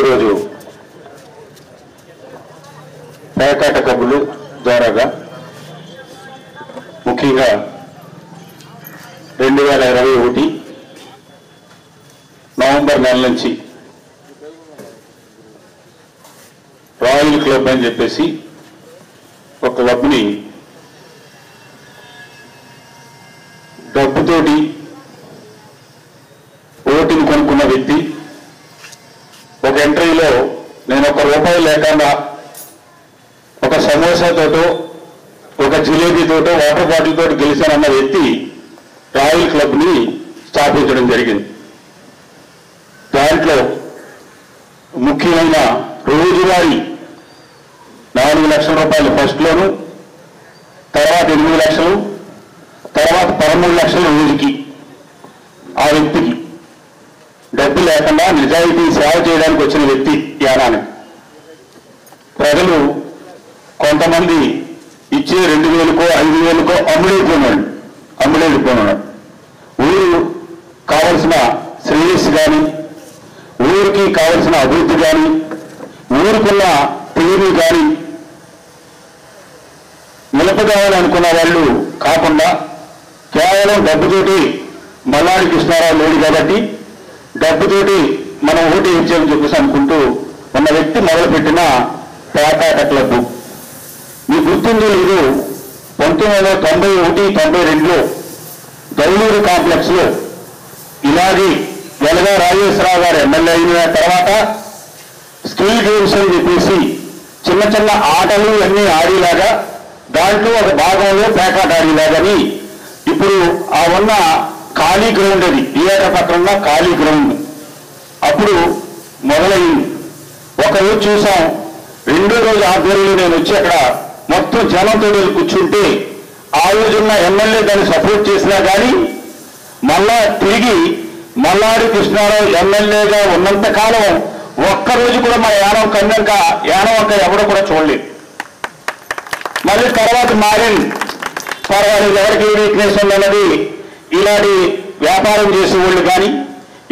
ఈరోజు పేకాట క్లబ్బులు ద్వారాగా ముఖ్యంగా 2021 నవంబర్ నెల నుంచి రాయల్ క్లబ్ అని చెప్పేసి ఒక క్లబ్ని డబ్బుతోటి ఓటుని కొనుక్కున్న వ్యక్తి ఒక ఎంట్రీలో నేను ₹1 లేకుండా ఒక సమోసాతోటో ఒక జిలేబీతోటో వాటర్ బాటిల్ తోటి గెలిచానన్న వ్యక్తి రాయల్ క్లబ్ని స్థాపించడం జరిగింది. దాంట్లో ముఖ్యమైన రోజువారీ ₹4 లక్షల ఫస్ట్ లోను, తర్వాత 8 లక్షలు, తర్వాత 13 లక్షలు రోజుకి ఆ వ్యక్తికి డబ్బు లేకుండా నిజాయితీ సేవ చేయడానికి వచ్చిన వ్యక్తి యానానికి. ప్రజలు కొంతమంది ఇచ్చే 2,000కో 5,000కో అమ్ముడైపోయినాడు. ఊరు కావలసిన శ్రేయస్సు కానీ, ఊరికి కావలసిన అభివృద్ధి కానీ, ఊరుకున్న పేరు కానీ నిలపదామనుకున్న వాళ్ళు కాకుండా కేవలం డబ్బుతోటి మల్లాడి కృష్ణారావు లేడు కాబట్టి డబ్బుతోటి మనం ఓటు ఇచ్చామని చెప్పేసి అనుకుంటూ ఉన్న వ్యక్తి మొదలుపెట్టిన పేకాట క్లబ్. మీ గుర్తుందో లేదు, 1991-92లో దౌలూరు కాంప్లెక్స్ లో ఇలాగే వెలగా రాజేశ్వరరావు గారు ఎమ్మెల్యే అయిన తర్వాత స్కిల్ గేమ్స్ అని చెప్పేసి చిన్న చిన్న ఆటలు అన్నీ ఆడేలాగా దాంట్లో ఒక భాగంలో పేకాట ఆడేలాగని ఇప్పుడు ఆ ఉన్న ఖాళీ గ్రౌండ్, అది ఏకపత్రంగా ఖాళీ గ్రౌండ్ అప్పుడు మొదలైంది. ఒకరోజు చూసాం, రెండో రోజు ఆధ్వర్యంలో నేను వచ్చి అక్కడ మొత్తం జనంతో కూర్చుంటే ఆ రోజున్న ఎమ్మెల్యే దాన్ని సపోర్ట్ చేసినా కానీ మళ్ళా తిరిగి మల్లాడి కృష్ణారావు ఎమ్మెల్యేగా ఉన్నంత కాలం ఒక్కరోజు కూడా మా యానం కన్నాక యానం అంక ఎవడో కూడా చూడలేదు. మళ్ళీ తర్వాత మారింది, పర్వాలేదు ఎవరికి వీక్నెస్ ఉన్నది. ఇలాంటి వ్యాపారం చేసేవాళ్ళు కానీ,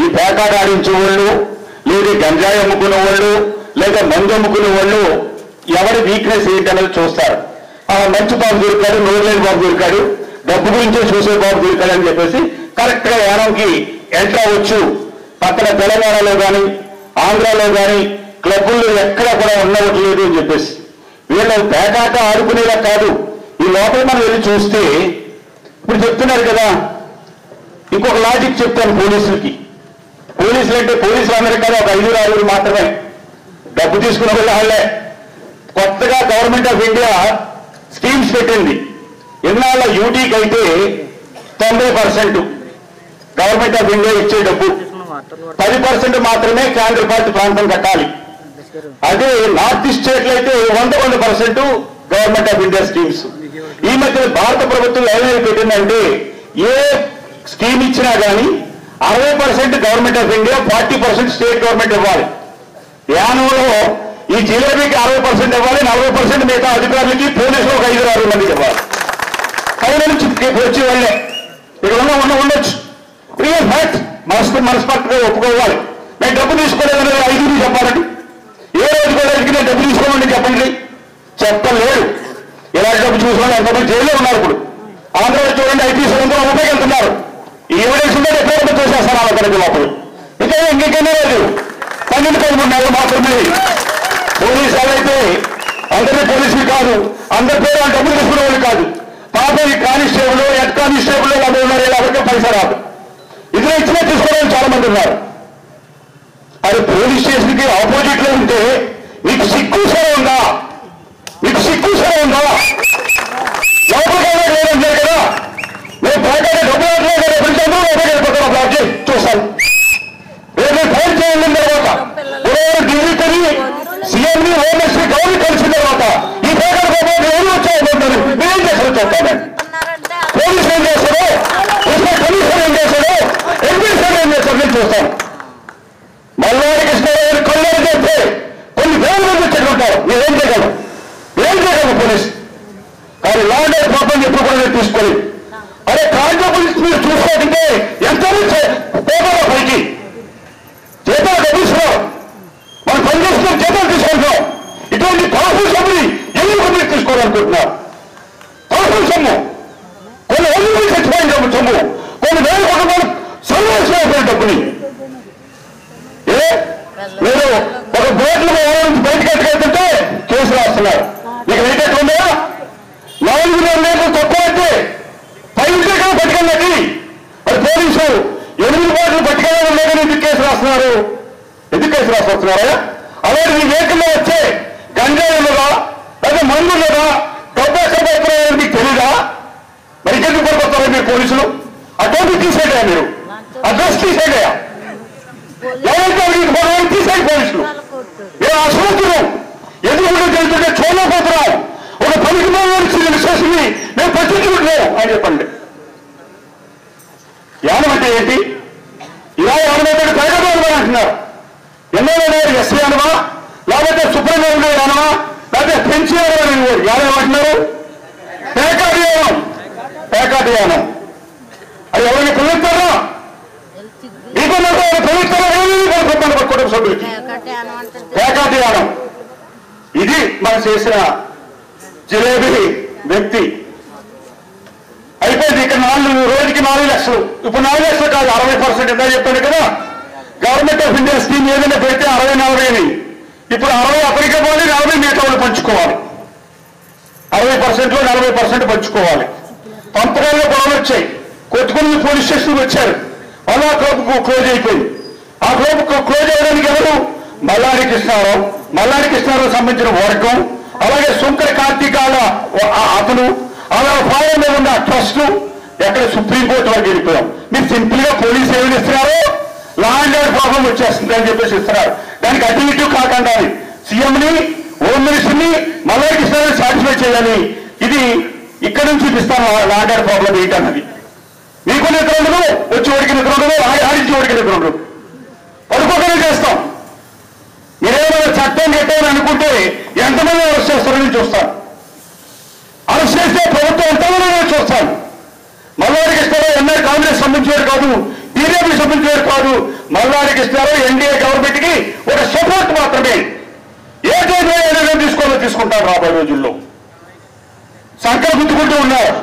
ఈ పేకాట ఆడించేవాళ్ళు, లేదా గంజాయి అమ్ముకునే వాళ్ళు, లేదా మందు అమ్ముకునే వాళ్ళు ఎవరి వీక్నెస్ ఏంటనేది చూస్తారు. మంచి బాబు దొరికాడు, నోరులేని బాబు దొరికాడు, డబ్బు గురించే చూసే బాబు దొరికాడు అని చెప్పేసి కరెక్ట్ గా యానంకి ఎంటర్ అవ్వచ్చు. పక్కన తెలంగాణలో కానీ ఆంధ్రాలో కానీ క్లబ్బుల్లో ఎక్కడ కూడా ఉండవట్లేదు అని చెప్పేసి వీళ్ళు పేకాట ఆడుకునేలా కాదు. ఈ లోపల మనం వెళ్ళి చూస్తే ఇప్పుడు చెప్తున్నారు కదా, ఇంకొక లాజిక్ చెప్తాను పోలీసులకి. పోలీసులు అంటే పోలీసులు అందరికీ ఒక 5-6 మాత్రమే డబ్బు తీసుకున్న వాళ్ళే. కొత్తగా గవర్నమెంట్ ఆఫ్ ఇండియా స్కీమ్స్ పెట్టింది. ఎన్నాళ్ళ యూటీకి అయితే 90% గవర్నమెంట్ ఆఫ్ ఇండియా ఇచ్చే డబ్బు, 10% మాత్రమే కేంద్రపాలిత ప్రాంతం కట్టాలి. అదే నార్త్ ఈస్ట్ స్టేట్లు అయితే 100% గవర్నమెంట్ ఆఫ్ ఇండియా స్కీమ్స్. ఈ మధ్య భారత ప్రభుత్వం ఏమైనా పెట్టిందంటే ఏ స్కీమ్ ఇచ్చినా కానీ 60% government of India, 40% state government ఇవ్వాలి. యానంలో ఈ జిలేబీకి 60% ఇవ్వాలి, 40% మిగతా అధికారులకి, పోలీసులు ఒక 5-6 మందికి ఇవ్వాలి. పైన నుంచి వచ్చే వాళ్ళే ఇక్కడ ఉండొచ్చు. రియల్ ఫ్యాక్ట్ మనస్ఫూర్తిగా ఒప్పుకోవాలి. నేను డబ్బు తీసుకోలేదని 5 చెప్పాలండి. ఏ రోజు కూడా నేను డబ్బు తీసుకోమని చెప్పండి, చెప్పలేరు. ఇలాంటి డబ్బు చూసుకోవాలి. ఎంతమంది జైల్లో ఉన్నారు. ఇప్పుడు ఆంధ్రలో చూడండి, ఐపీఎస్ రూపాయలు వెళ్తున్నారు. ఈ ఎవిడెన్స్ ఉంటే ఎక్కడ చూసేస్తాను వాళ్ళ కనుక లోపల. ఇంకేనే లేదు, 12-13 నెలలు మాత్రమే. పోలీసు అయితే అందరి పోలీసులు కాదు, అందరి పేరు ఆ డబ్బులు తీసుకునే వాళ్ళు కాదు. పాప ఈ కానిస్టేబుల్, హెడ్ కానిస్టేబుల్ వాళ్ళు ఉన్నారు, ఎవరికే పైసా రాదు. ఇదిలో ఇచ్చినా తీసుకోవడం చాలా మంది ఉన్నారు. అది పోలీస్ స్టేషన్కి ఆపోజిట్ లో ఉంటే మీకు సిగ్గు సరే ఉందా? మీకు సిగ్గు సరే ఉందా? లోపలికి లేదంటారు కదా, నేను పేకాట డబ్బులు అందరూ లోపలికి వెళ్ళిపోతాను. బ్లాక్ చేసి చూస్తాను. రేపు ఫైల్ చేయాలి తర్వాత ఢిల్లీ సీఎంని ఓఎంఎస్పీ గవర్నమెంట్ కలిసిన తర్వాత ఈ పేకాట బాబు ఎవరు వచ్చాయనుకుంటారు. మీరేం చేస్తారు చెప్తాను. పోలీసు ఏం చేస్తారో, కమిషనర్ ఏం చేస్తారో, ఎంపీ సార్ ఏం చేస్తారు నేను చూస్తాను. మల్లాడి కృష్ణారావు కళ్ళని చెప్తే కొన్ని వేల మంది చెట్టుకుంటారు. మీరేం చేయగలరు? ఏం చేయగలరు? పోలీసు రాస్తున్నారు? ఎందుకు కేసు రాస్తున్నారా? అలాగే మీ వెహికల్లో వచ్చే గంజాయి ఉన్నదా, లేదా మందు ఉన్నదా, డబ్బు ఎక్కడ పెడుతున్నారని మీకు తెలీదా? మరి ఎందుకు పడుకొస్తారా మీరు పోలీసులు? అటువంటి తీసేయా, మీరు అడ్రస్ తీసేయా, ఎవరైతే తీసేయండి పోలీసులు. మేము అసమర్థులం, ఎదురు తెలుస్తుంటే చూడలేకపోతున్నాం. ఒక 10 కిలోమీటర్ల విశ్వాసాన్ని మేము పట్టించుకుంటున్నాం అని చెప్పండి. యానం అంటే ఏంటి? ఇలా యానమైతే పేదవాళ్ళు అంటున్నారు. ఎమ్మెల్యే ఎస్సీ అనమా, లేకపోతే సుప్రీంకోర్టు అనమా, లేకపోతే పెంచి యానం ఏమంటున్నారు? పేకాటి యానం. పేకాటి యానం అది ఎవరిని పిలుస్తారా? మీకు పిలుస్తారా? కుటుంబ సభ్యులకి పేకాటి యానం. ఇది మనం చేసిన జిలేబీ వ్యక్తి అయిపోయింది. ఇక్కడ రోజుకి 4 లక్షలు. ఇప్పుడు 4 లక్షలు కాదు, 60% ఎంత చెప్పాడు కదా. గవర్నమెంట్ ఆఫ్ ఇండియా స్కీమ్ ఏదైనా పెడితే 60-40 ఇప్పుడు 60 అప్పటికే పోవాలి, 40 మిగతా వాళ్ళు పంచుకోవాలి. 60%లో 40% పంచుకోవాలి. పంపకాల్లో గొడవలు వచ్చాయి, కొట్టుకుని పోలీస్ స్టేషన్కి వచ్చారు. అలా క్లబ్ క్లోజ్ అయిపోయింది. ఆ క్లబ్ క్లోజ్ అయ్యడానికి ఎవరు? మల్లారి కృష్ణారావు సంబంధించిన వర్గం, అలాగే శంకర కార్తీకాల అతను, అలా ఫారం మీద ఉన్న ట్రస్ట్. ఎక్కడ సుప్రీంకోర్టు వరకు వెళ్ళిపోయాం. మీరు సింపుల్ గా పోలీసు ఏమైనా ఇస్తున్నారు? లా అండ్ ఆర్డర్ ప్రాబ్లం వచ్చేస్తుంది అని చెప్పేసి ఇస్తున్నారు. దానికి అటు ఇటు కాకుండా సీఎంని, హోమ్ మినిస్టర్ని, మల్లారి కృష్ణారావు సాటిస్ఫై చేయాలి. ఇది ఇక్కడ నుంచి చూపిస్తాను లా అండ్ ఆర్డర్ ప్రాబ్లం ఏంటన్నది. మీకు నిద్ర ఉండదు, వచ్చి ఓడికి నిద్ర ఉండదు, ఆడించి ఓడికి నిద్ర ఉండదు. పడుకోకనే చేస్తాం. మీరేమైనా చట్టం కట్టాలని అనుకుంటే ఎంతమంది అరెస్ట్ చేస్తారని చూస్తాను. అరెస్ట్ చేస్తే ప్రభుత్వం ఎంతమంది చూస్తాను. మల్లారి కృష్ణారావు ఎన్ఆర్ కాంగ్రెస్ సంబంధించేవారు కాదు, బీజేపీ సంబంధించేవారు కాదు. మల్లారి కృష్ణారావు ఎన్డీఏ గవర్నమెంట్ కి ఒక సపోర్ట్ మాత్రమే. ఏ నిర్ణయం తీసుకోవాలో తీసుకుంటారు రాబోయే రోజుల్లో. సంఖ్యలు గుర్తుకుంటూ ఉన్నారు.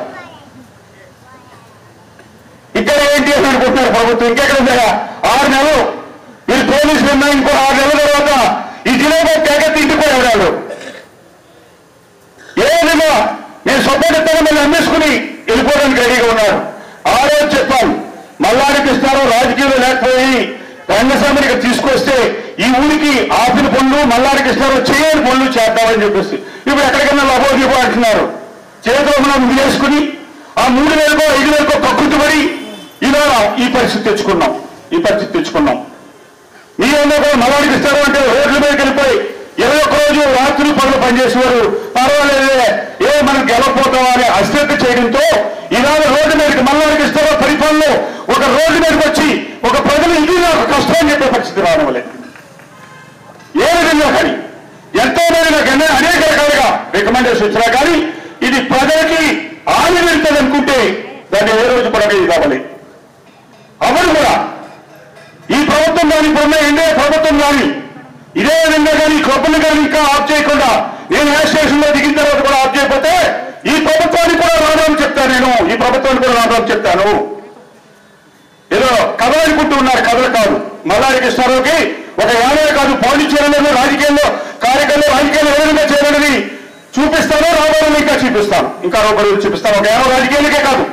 ఇక్కడ ఏంటి అని అనుకుంటున్నారు ప్రభుత్వం. ఇంకెక్కడ ఉందా? 6 నెలలు మీరు పోలీసులు ఉన్నా, ఇంకో 6 నెలల తర్వాత ఈ జిల్లాలో తెగతి ఇంటిపోయాడు. ఏ విధంగా నేను సపోర్ట్ ఇస్తాను మళ్ళీ అమ్మేసుకుని వెళ్ళిపోవడానికి రెడీగా ఉన్నారు. ఆ రోజు చెప్పాను, మల్లారి కృష్ణారావు రాజకీయంలో లేకపోయి రంగస్వామిని తీసుకొస్తే ఈ ఊరికి ఆపిన పనులు మల్లారి కృష్ణారావు చేయని పనులు చేద్దామని చెప్పేసి ఇప్పుడు ఎక్కడికైనా లభోదీపో అంటున్నారు. చేతిలో మనం వేసుకుని ఆ 3,000కో 5,000కో కక్కుతుపడి ఇలా ఈ పరిస్థితి తెచ్చుకున్నాం. మీరేమో కూడా మల్లారి కృష్ణారావు అంటే రోడ్ల మీదకి వెళ్ళిపోయి 21 రోజు రాత్రి పనులు పనిచేసేవారు. పర్వాలేదే, మనం గెలవపోతామా అనే అశ్రద్ధ చేయడంతో ఇవాళ రోడ్డు మీదకి మల్లారి కృష్ణారావు పరిపాలనలో ఒక రోడ్డు మీదకి వచ్చి ఒక ప్రజలు ఇది నాకు కష్టం అని చెప్పే పరిస్థితి రావడం. ఏ విధంగా కానీ ఎంతో మంది నాకు అనేక రకాలుగా రికమెండేషన్ వచ్చినా కానీ ఇది ప్రజలకి హాని వెళ్తుంది అనుకుంటే దాన్ని ఏ రోజు కూడా ఇది కావాలి. అవరు కూడా ఈ ప్రభుత్వం కానీ, ఇప్పుడున్న ఎన్డీఏ ప్రభుత్వం కానీ ఇదే విధంగా కానీ క్లబ్ని కానీ ఇంకా ఆఫ్ చేయకుండా, నేను ఏ స్టేషన్ లో దిగిన తర్వాత కూడా ఆఫ్ చేయకపోతే ఈ ప్రభుత్వానికి కూడా రావడం చెప్తాను. ఈ ప్రభుత్వానికి కూడా రావడం చెప్తాను. ఏదో కథలు అనుకుంటూ ఉన్నారు, కథలు కాదు. మల్లారి కృష్ణారావుకి ఒక యానే కాదు, పాండిచేరిలో రాజకీయాల్లో రాజకీయాలు ఏ విధంగా చేయాలని చూపిస్తాను. రాబోయే ఇంకా చూపిస్తాను, ఇంకా రోజులు చూపిస్తాను. ఒక యానో రాజకీయాలకే కాదు,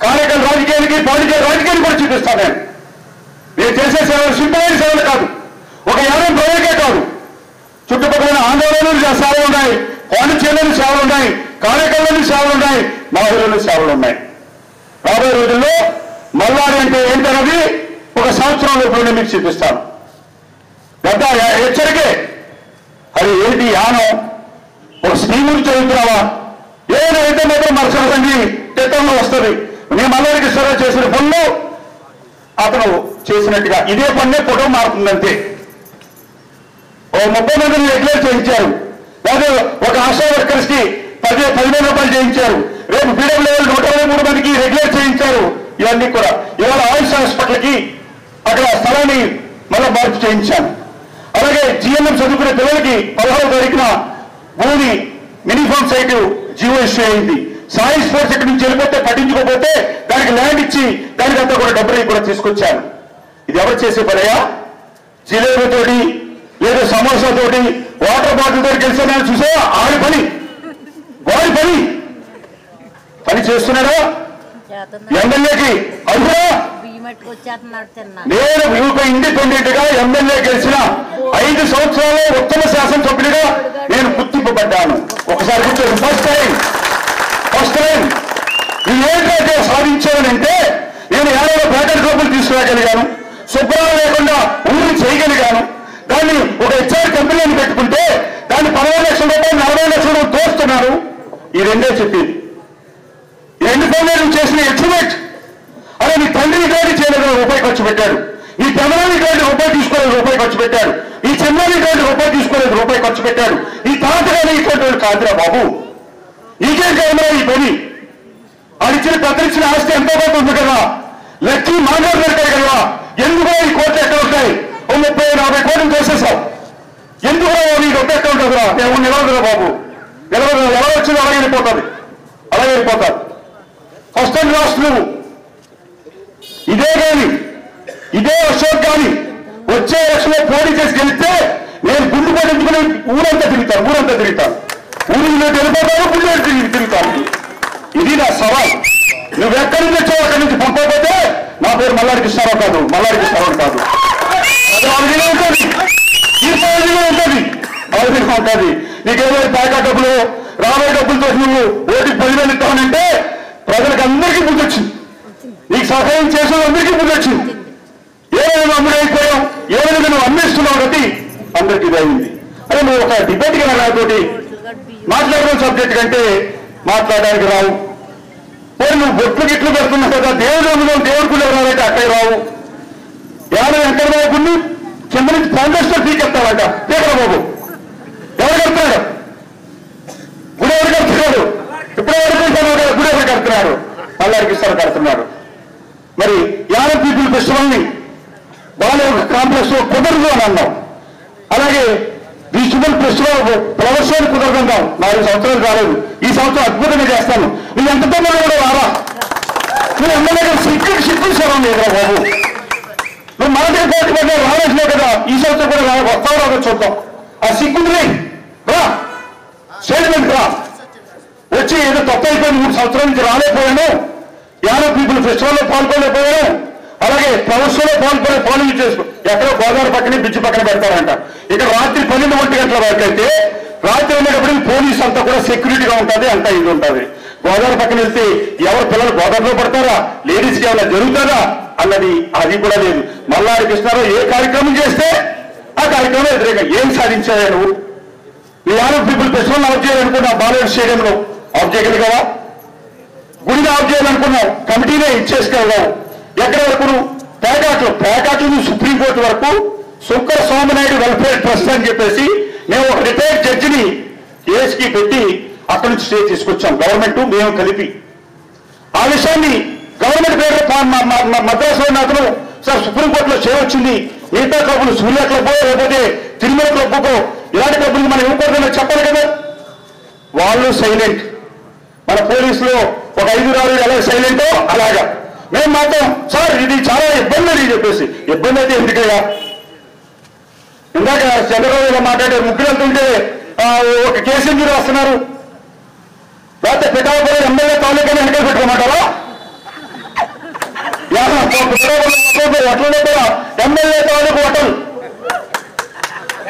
కార్యకర్త రాజకీయాలకి, పాండిచేరి రాజకీయాలు కూడా చూపిస్తాను. నేను చేసే సేవలు సింపులైన సేవలు కాదు, ఒక యానం ప్రజలకే కాదు, చుట్టుపక్కల ఆందోళనలు సేవలు ఉన్నాయి, పాండిచేరిలోని సేవలు ఉన్నాయి, కార్యకర్తలోని సేవలు ఉన్నాయి, మహిళల సేవలు ఉన్నాయి. రాబోయే రోజుల్లో మల్లారి అంటే ఏంటన్నది ఒక సంవత్సరం లోపలనే మీకు చూపిస్తాను. పెద్ద హెచ్చరికే. అది ఏంటి యానం? ఒక స్కీమ్ గురించి చదువుతున్నావా? ఏదైతే మాత్రం మరుసటి సంఘి చిత్రంలో వస్తుంది. నేను మల్లారి కృష్ణారావు చేసిన పనులు అతను చేసినట్టుగా ఇదే పన్నే ఫోటో మారుతుందంతే. ఓ 30 మందిని రెగ్యులర్ చేయించారు, లేదా ఒక ఆశా వర్కర్స్ కి 10,000 రూపాయలు చేయించారు. రేపు పీడబ్ల్యూ లెవెల్ 123 మందికి రెగ్యులర్ చేయించారు. ఇవన్నీ కూడా ఇవాళ ఆయుష్ హాస్పిటల్కి అక్కడ స్థలాన్ని మళ్ళీ మార్పు చేయించాను. అలాగే జిఎంఎం చదువుకునే పిల్లలకి 16వ తారీఖున భూమి మినిఫామ్ సైట్ జీవో ఇష్యూ అయింది. సాయి స్పోర్ట్స్ ఎక్కడి నుంచి వెళ్ళిపోతే పట్టించుకోకపోతే దానికి ల్యాండ్ ఇచ్చి దానికంతా కూడా డబ్బులు కూడా తీసుకొచ్చాను. ఇది ఎవరు చేసే పనయా? జిలేబీతోటి లేదా సమోసాతోటి వాటర్ బాటిల్ తోటి గెలిచానని చూసా? ఆడి పని, వాడి పని చేస్తున్నాడా? ఎమ్మెల్యేకి అడుగురా నేను ఇండిపెండెంట్ గా ఎమ్మెల్యే గెలిచిన 5 సంవత్సరాలు ఉత్తమ శాసనసభ్యుడిగా నేను గుర్తింపబడ్డాను. ఒకసారి గుర్తు ఫస్ట్ టైం నేనేంటైతే సాధించానంటే నేను 50 ప్యాకెట్ క్లబ్బులు తీసుకురాగలిగాను, శుభ్రం లేకుండా ఊరిని చేయగలిగాను. దాన్ని ఒక హెచ్ఆర్ కంపెనీని పెట్టుకుంటే దాన్ని 15 లక్షల రూపాయలు 40 లక్షల రూపాయలు తోస్తున్నారు. ఈ రెండే చెప్పింది. ఈ 2 పనులు చేసిన ఎస్టిమేట్ అలా నీ తండ్రి గారి చేయలేదు రూపాయి ఖర్చు పెట్టాడు, ఈ పెదనాన్ని గారి రూపాయి తీసుకోలేదు రూపాయి ఖర్చు పెట్టాడు, ఈ చిన్నాని గారి రూపాయి తీసుకోలేదు రూపాయి ఖర్చు పెట్టాడు, ఈ తాతగారి ఇటువంటి కాదురా బాబు, నీకేం కాదురా ఈ పని. ఆడిచ్చిన పెద్దలిచ్చిన ఆస్తి ఎంతో కొంత ఉంది కదా, లక్కీ మాంగారు దొరికాయి కదా, ఎందుకో ఈ కోట్లు ఎక్కడ ఉంటాయి, 30-40 కోట్లు చేసేసావు, ఎందుకో నీ డబ్బు ఎక్కడ ఉంటుందిరా, నేను నిలవదురా బాబు, ఎలా వచ్చిందో అలాగే వెళ్ళిపోతారు. ఫస్ట్ టైం లాస్ట్ నువ్వు ఇదే అశోక్ కానీ వచ్చే ఎలక్షన్లో పోటీ చేసి గెలిస్తే నేను గుండు పట్టించుకుని ఊరంతా తిరుగుతాను, ఊరికి వెళ్ళిపోతాను, గుండె తిరుగుతాను. ఇది నా సవాల్. నువ్వెక్కడి నుంచి వచ్చావు అక్కడి నుంచి పంపకపోతే నా పేరు మల్లాడి కృష్ణారావు కాదు. ఉంటుంది. నీకేదో ప్యాకా డబ్బులు రాబోయే డబ్బులతో నువ్వు ఓటికి 10,000 ఇస్తానంటే ప్రజలకు అందరికీ బుద్ధి వచ్చింది, నీకు సహాయం చేసిన అందరికీ బుద్ధి వచ్చింది. ఏమైనా అమ్ముడైపోయాం, ఏమైనా నువ్వు అమ్మేస్తున్నావు కాబట్టి అందరికీ ఇది అయింది. అదే నువ్వు ఒక డిబేట్ గా నాతోటి మాట్లాడడం సబ్జెక్ట్ కంటే మాట్లాడడానికి రావు. పోయి నువ్వు బొట్లు గిట్లు పెడుతున్నావు కదా, దేవుడు కూడా రావాలంటే అక్కడికి రావు. ఎవరు వెంకటబాబు గుండి కింద నుంచి ఫౌండేషన్ పీకెత్తావంట, పీకర బాబు ఎవరు కడుతున్నాడు, గుడి ఎవరు కడుతున్నాడు, ఇప్పుడు గుడి ఎవరు కడుతున్నాడు, మల్లాడి కృష్ణారావు కడుతున్నాడు. మరి యానం పీపుల్ ఫెస్టివల్ ని బాలే కాంప్లెక్స్ లో కుదరదు అని అన్నాం. అలాగే విజువల్ ఫెస్టివల్ ఫ్లవర్ షో కుదరదంటాం. 4 సంవత్సరాలు కాలేదు, ఈ సంవత్సరం అద్భుతంగా చేస్తాను. నువ్వు ఎంత తొందరగా కూడా రారా, నువ్వు ఎమ్మెల్యే సిక్కులు సేవం లేదురా బాబు. నువ్వు మనకే పోటీ పడ్డా రాలేసినావు కదా, ఈ సంవత్సరం కూడా వస్తావు రాదో చూద్దాం. ఆ సిగ్గుంది రా, స్టేట్మెంట్ రా, వచ్చి ఏదో తప్పు అయిపోయింది, 3 సంవత్సరాల నుంచి రాలేకపోయాను, యానం పీపుల్ ఫెస్టివల్ లో పాల్గొనలేకపోయాను, అలాగే ప్రదర్శనలో పాల్గొని చేసుకో. ఎక్కడో గోదావరి పక్కనే బ్రిడ్జ్ పక్కన పెడతారంట. ఇక్కడ రాత్రి 12 గంటల వరకు అయితే రాత్రి వెళ్ళేటప్పుడు పోలీసు అంతా కూడా సెక్యూరిటీగా ఉంటుంది, అంతా ఇది ఉంటుంది. గోదావరి పక్కన వెళ్తే ఎవరు పిల్లలు గోదావరిలో పడతారా, లేడీస్కి ఏమైనా జరుగుతుందా అన్నది అది కూడా లేదు. మల్లాడి కృష్ణారావు ఏ కార్యక్రమం చేస్తే ఆ కార్యక్రమం వ్యతిరేకంగా ఏం సాధించాయా నువ్వు? ఈ యానం పీపుల్ ఫెస్టివల్ ఆఫ్ చేయాలనుకున్నావు, బాలయ్య స్టేడియంలో ఆఫ్ చేయగలిగావా? గుడిని ఆఫ్ చేయాలనుకున్నావు, కమిటీనే ఇచ్చేసుకోగలవు. ఎక్కడ వరకు నువ్వు ప్యాకాట్లు నువ్వు సుప్రీంకోర్టు వరకు శంకర స్వామినాయుడు వెల్ఫేర్ ట్రస్ట్ అని చెప్పేసి మేము ఒక రిటైర్డ్ జడ్జిని కేసుకి పెట్టి అక్కడి నుంచి స్టే తీసుకొచ్చాం, గవర్నమెంట్ మేము కలిపి. ఆ విషయాన్ని గవర్నమెంట్ పేరు మద్రాసులో అతను సార్ సుప్రీంకోర్టులో స్టే వచ్చింది, మిగతా క్లబ్బులు సూర్య క్లబ్బో లేకపోతే తిరుమల క్లబ్బుకో ఇలాంటి క్లబ్బులు మనం ఇవ్వకూడదని చెప్పాలి కదా. వాళ్ళు సైలెంట్. మన పోలీసులో ఒక 5-6 ఎలా సైలెంటో అలాగా మేము మాత్రం సార్ ఇది చాలా ఇబ్బంది అని చెప్పేసి. ఇబ్బంది అయితే ఎందుకయ్యా? ఇందాక చంద్రబాబు ఇలా మాట్లాడే ముగ్గురు వెళ్తుంటే ఒక కేసు ఎందుకు రాస్తున్నారు? లేకపోతే పిఠాపురం ఎమ్మెల్యే తాలూకాని వెనకాల పెట్టుకోమంటారా? అట్లనే కూడా ఎమ్మెల్యే తాలూకు హోటల్,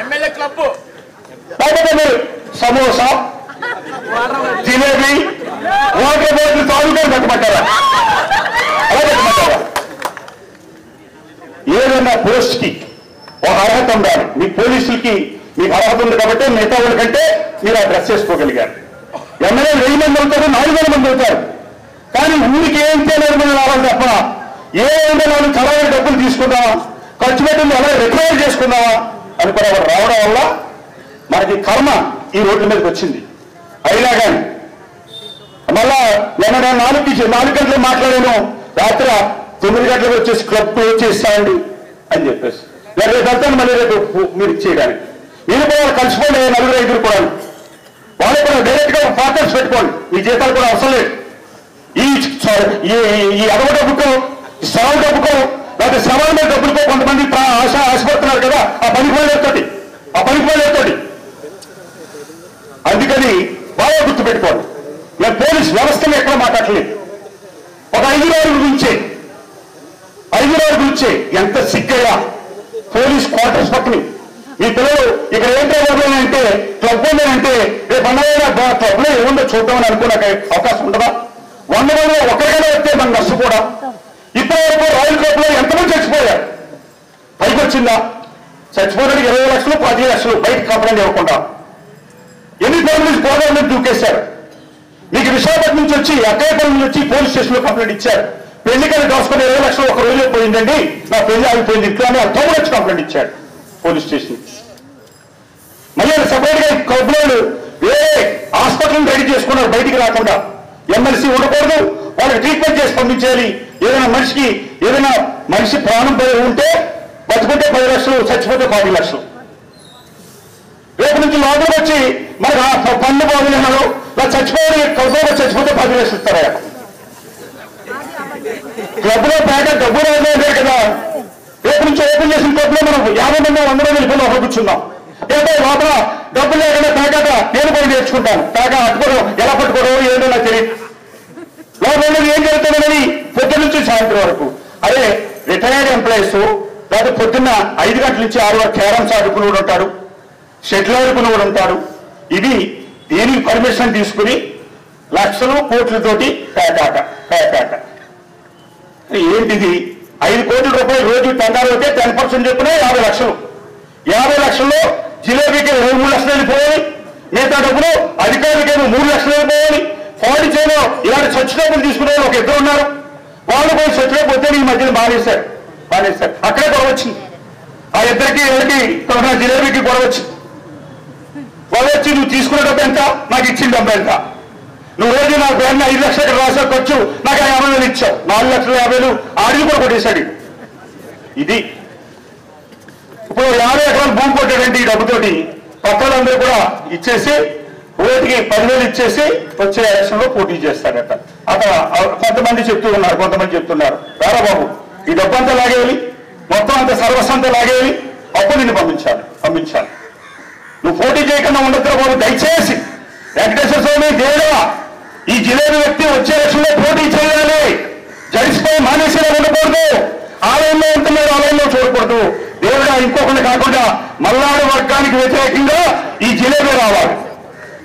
ఎమ్మెల్యే క్లబ్, లేకపోతే మీరు సమోసా, జిలేబీ, వాటర్ బాటిల్ తాలూకాని పెట్టమంటారా? అలా పెట్టమంటారా? ఏదైనా పోస్ట్ కి ఒక అర్హత ఉండాలి. మీ పోలీసులకి మీకు అర్హత ఉంది కాబట్టి మిగతా వాళ్ళకంటే మీరు ఆ డ్రెస్ చేసుకోగలిగారు. ఎమ్మెల్యే 1000 మంది అవుతారు, 4,000 మంది అవుతారు. కానీ ఊరికి ఏం 4,000 మంది రావాలి తప్ప ఏమైనా వాళ్ళు చదవని డబ్బులు తీసుకుందామా, ఖర్చు పెట్టింది అలా రికవర్ చేసుకుందామా అని కూడా రావడం వల్ల మనకి కర్మ ఈ రోడ్ల మీదకి వచ్చింది. అయినా కానీ మళ్ళా నిన్న 4 గంటలు మాట్లాడాను, రాత్రి 9 గంటలకు వచ్చేసి క్లబ్ క్లోజ్ చేస్తానండి అని చెప్పేసి. రేపు వెళ్తాను మళ్ళీ రేపు మీరు ఇచ్చేయడానికి. మీరు కూడా కలిసిపోండి, 4-5 కూడా వాళ్ళు కూడా డైరెక్ట్ గా పార్ట్నర్స్ పెట్టుకోండి, మీ జీతాలు కూడా అవసరం లేదు. ఈ అడవ డబ్బుకో, శ్రమ డబ్బుకో, లేకపోతే శ్రమాల మీద డబ్బులకో కొంతమంది ఆశపడుతున్నారు కదా, ఆ పనికిపోలేతోటి. అందుకని బాగా గుర్తుపెట్టుకోండి, నేను పోలీస్ వ్యవస్థను ఎక్కడ మాట్లాడలేదు. ఒక 5 గురించే 5 వచ్చే ఎంత సిగ్గయ్యా పోలీస్ క్వార్టర్స్ పక్కన మీ పిల్లలు ఇక్కడ ఏం అంటే క్లబ్ ఉందంటే రేపు అన్నదైనా క్లబ్లో ఏముందో చూద్దామని అనుకునే అవకాశం ఉండదా 100 మంది ఒకరికైనా వస్తే మనం నష్టపోవడం ఇప్పటి వరకు రాయల్ క్లబ్ లో ఎంతమంది చచ్చిపోయారు పైకి వచ్చిందా చచ్చిపోవడానికి 20 లక్షలు 10 లక్షలు బయట కంప్లైంట్ ఇవ్వకుండా ఎన్ని ఫ్యామిలీస్ గోదావరి మీద దూకేశారు మీకు విశాఖపట్నం నుంచి వచ్చి అక్కయ్యపల్లి నుంచి వచ్చి పోలీస్ స్టేషన్ లో కంప్లైంట్ ఇచ్చారు పెళ్లికలు దాచుకుని 20 లక్షలు ఒక రోజులో పోయిందండి నా పెళ్లి ఆగిపోయింది ఇట్లా అని తమ్ముడు వచ్చి కంప్లైంట్ ఇచ్చాడు పోలీస్ స్టేషన్ మళ్ళీ సపరేట్ గా క్లబ్ లో వేరే హాస్పిటల్ రెడీ చేసుకున్నారు బయటికి రాకుండా ఎమ్మెల్సీ ఉండకూడదు వాళ్ళకి ట్రీట్మెంట్ చేసి పంపించాలి ఏదైనా మనిషి ప్రాణం ఉంటే బతుకుంటే 10 లక్షలు చచ్చిపోతే 10 లక్షలు రేపు నుంచి లోపలికి వచ్చి మనకు పన్ను బాగున్నాడు చచ్చిపోయి క్లబ్లో చచ్చిపోతే 10 లక్షలు ఇస్తారా క్లబ్ లో పేట డబ్బు రాజే కదా రేపు నుంచి ఓపెన్ చేసిన క్లబ్ లో మనం 50 మంది 100 మంది వెళ్ళిపోయి కూర్చున్నాం ఏదో లోపల డబ్బులు లేకుండా పేకాట నేను కూడా నేర్చుకుంటాను పేక అట్టుకోవడం ఎలా పట్టుకోవడం ఏదో నాకు తెలియదు లోపల ఏం జరుగుతుందని పొద్దున్న నుంచి సాయంత్రం వరకు అదే రిటైర్డ్ ఎంప్లాయీస్ లేదా పొద్దున్న 5 గంటల నుంచి 6 వరకు క్యారమ్స్ ఆడుకుని కూడా ఉంటాడు షెటిల్ ఆడుకుని కూడా ఉంటాడు ఇది దేనికి పర్మిషన్ తీసుకుని లక్షలు కోట్లతోటి పేకాట ఏంటిది 5 కోట్ల రూపాయలు రోజు టెండర్ అయితే 10% చెప్పినా 50 లక్షలు 50 లక్షల్లో జిలేబీకి 3 లక్షలు వెళ్ళిపోవాలి మిగతా డబ్బులు అధికారులకేమో 3 లక్షలు వెళ్ళిపోవాలి ఫాడి చేయలో ఇలాంటి స్వచ్ఛతలు తీసుకునే ఒక ఇద్దరు ఉన్నారు వాళ్ళు పోయి స్వచ్ఛత పోతే ఈ మధ్యన బానేశారు అక్కడే గొడవ వచ్చింది ఆ ఇద్దరికి ఎవరికి జిలేబీకి గొడవ వచ్చింది నువ్వు తీసుకున్న డబ్బు ఎంత నాకు ఇచ్చిన డబ్బు ఎంత నువ్వు రోజు నాకు పేరున 5 లక్షలు రాసే ఖర్చు నాకు 50,000 ఇచ్చావు 4,50,000 ఆడికి కూడా కొట్టేశాడు ఇది ఇప్పుడు 50 ఎకరాలు భూమి కొట్టాడంటే ఈ డబ్బుతోటి పక్కలందరూ కూడా ఇచ్చేసి ఓటికి 10,000 ఇచ్చేసి వచ్చే ఎలక్షన్ లో పోటీ చేస్తాడట అక్కడ కొంతమంది చెప్తున్నారు రారా బాబు ఈ డబ్బు అంతా లాగేయాలి మొత్తం అంతా సర్వస్వంతా లాగేయాలి అప్పుడు నిన్ను పంపించాలి నువ్వు పోటీ చేయకుండా ఉండద్దు బాబు దయచేసి వెంకటేశ్వర స్వామి దేవుడా ఈ జిలేబీ వ్యక్తి వచ్చే ఎలక్షన్ లో పోటీ చేయాలి జడిసిపోయి మానేసేలా ఉండకూడదు ఆలయంలో ఉంటున్నారు ఆలయంలో చూడకూడదు దేవుడా ఇంకొకటి కాకుండా మల్లాడు వర్గానికి వ్యతిరేకంగా ఈ జిలేబీ రావాలి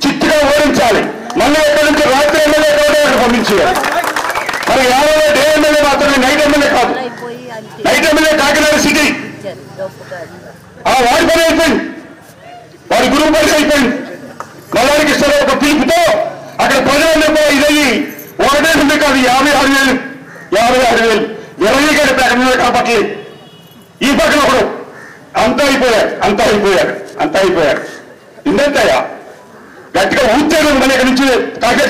చిత్తుగా ఓడించాలి మళ్ళీ ఎక్కడి నుంచి రాత్రి ఎమ్మెల్యే అక్కడ పంపించేయాలి మరి 50 డే ఎమ్మెల్యే మాత్రమే నైట్ ఎమ్మెల్యే కాదు నైట్ ఎమ్మెల్యే కాకినాడ సిటీ వాడి పని అయిపోయింది వాడి గురువు పని అయిపోయింది మల్లాడికి ఇస్తారు ఒక పిలుపుతో అక్కడ ప్రజలందరూ ఇదయ్యి ఒకటే ఉంది కాదు 56,000 20 ప్రకటన కాపట్లేదు ఈ పక్కన ఒకడు అంతా అయిపోయాడు ఇందంతయ్యా గట్టిగా ఊర్చేది మన ఇక్కడ నుంచి కాకినాడ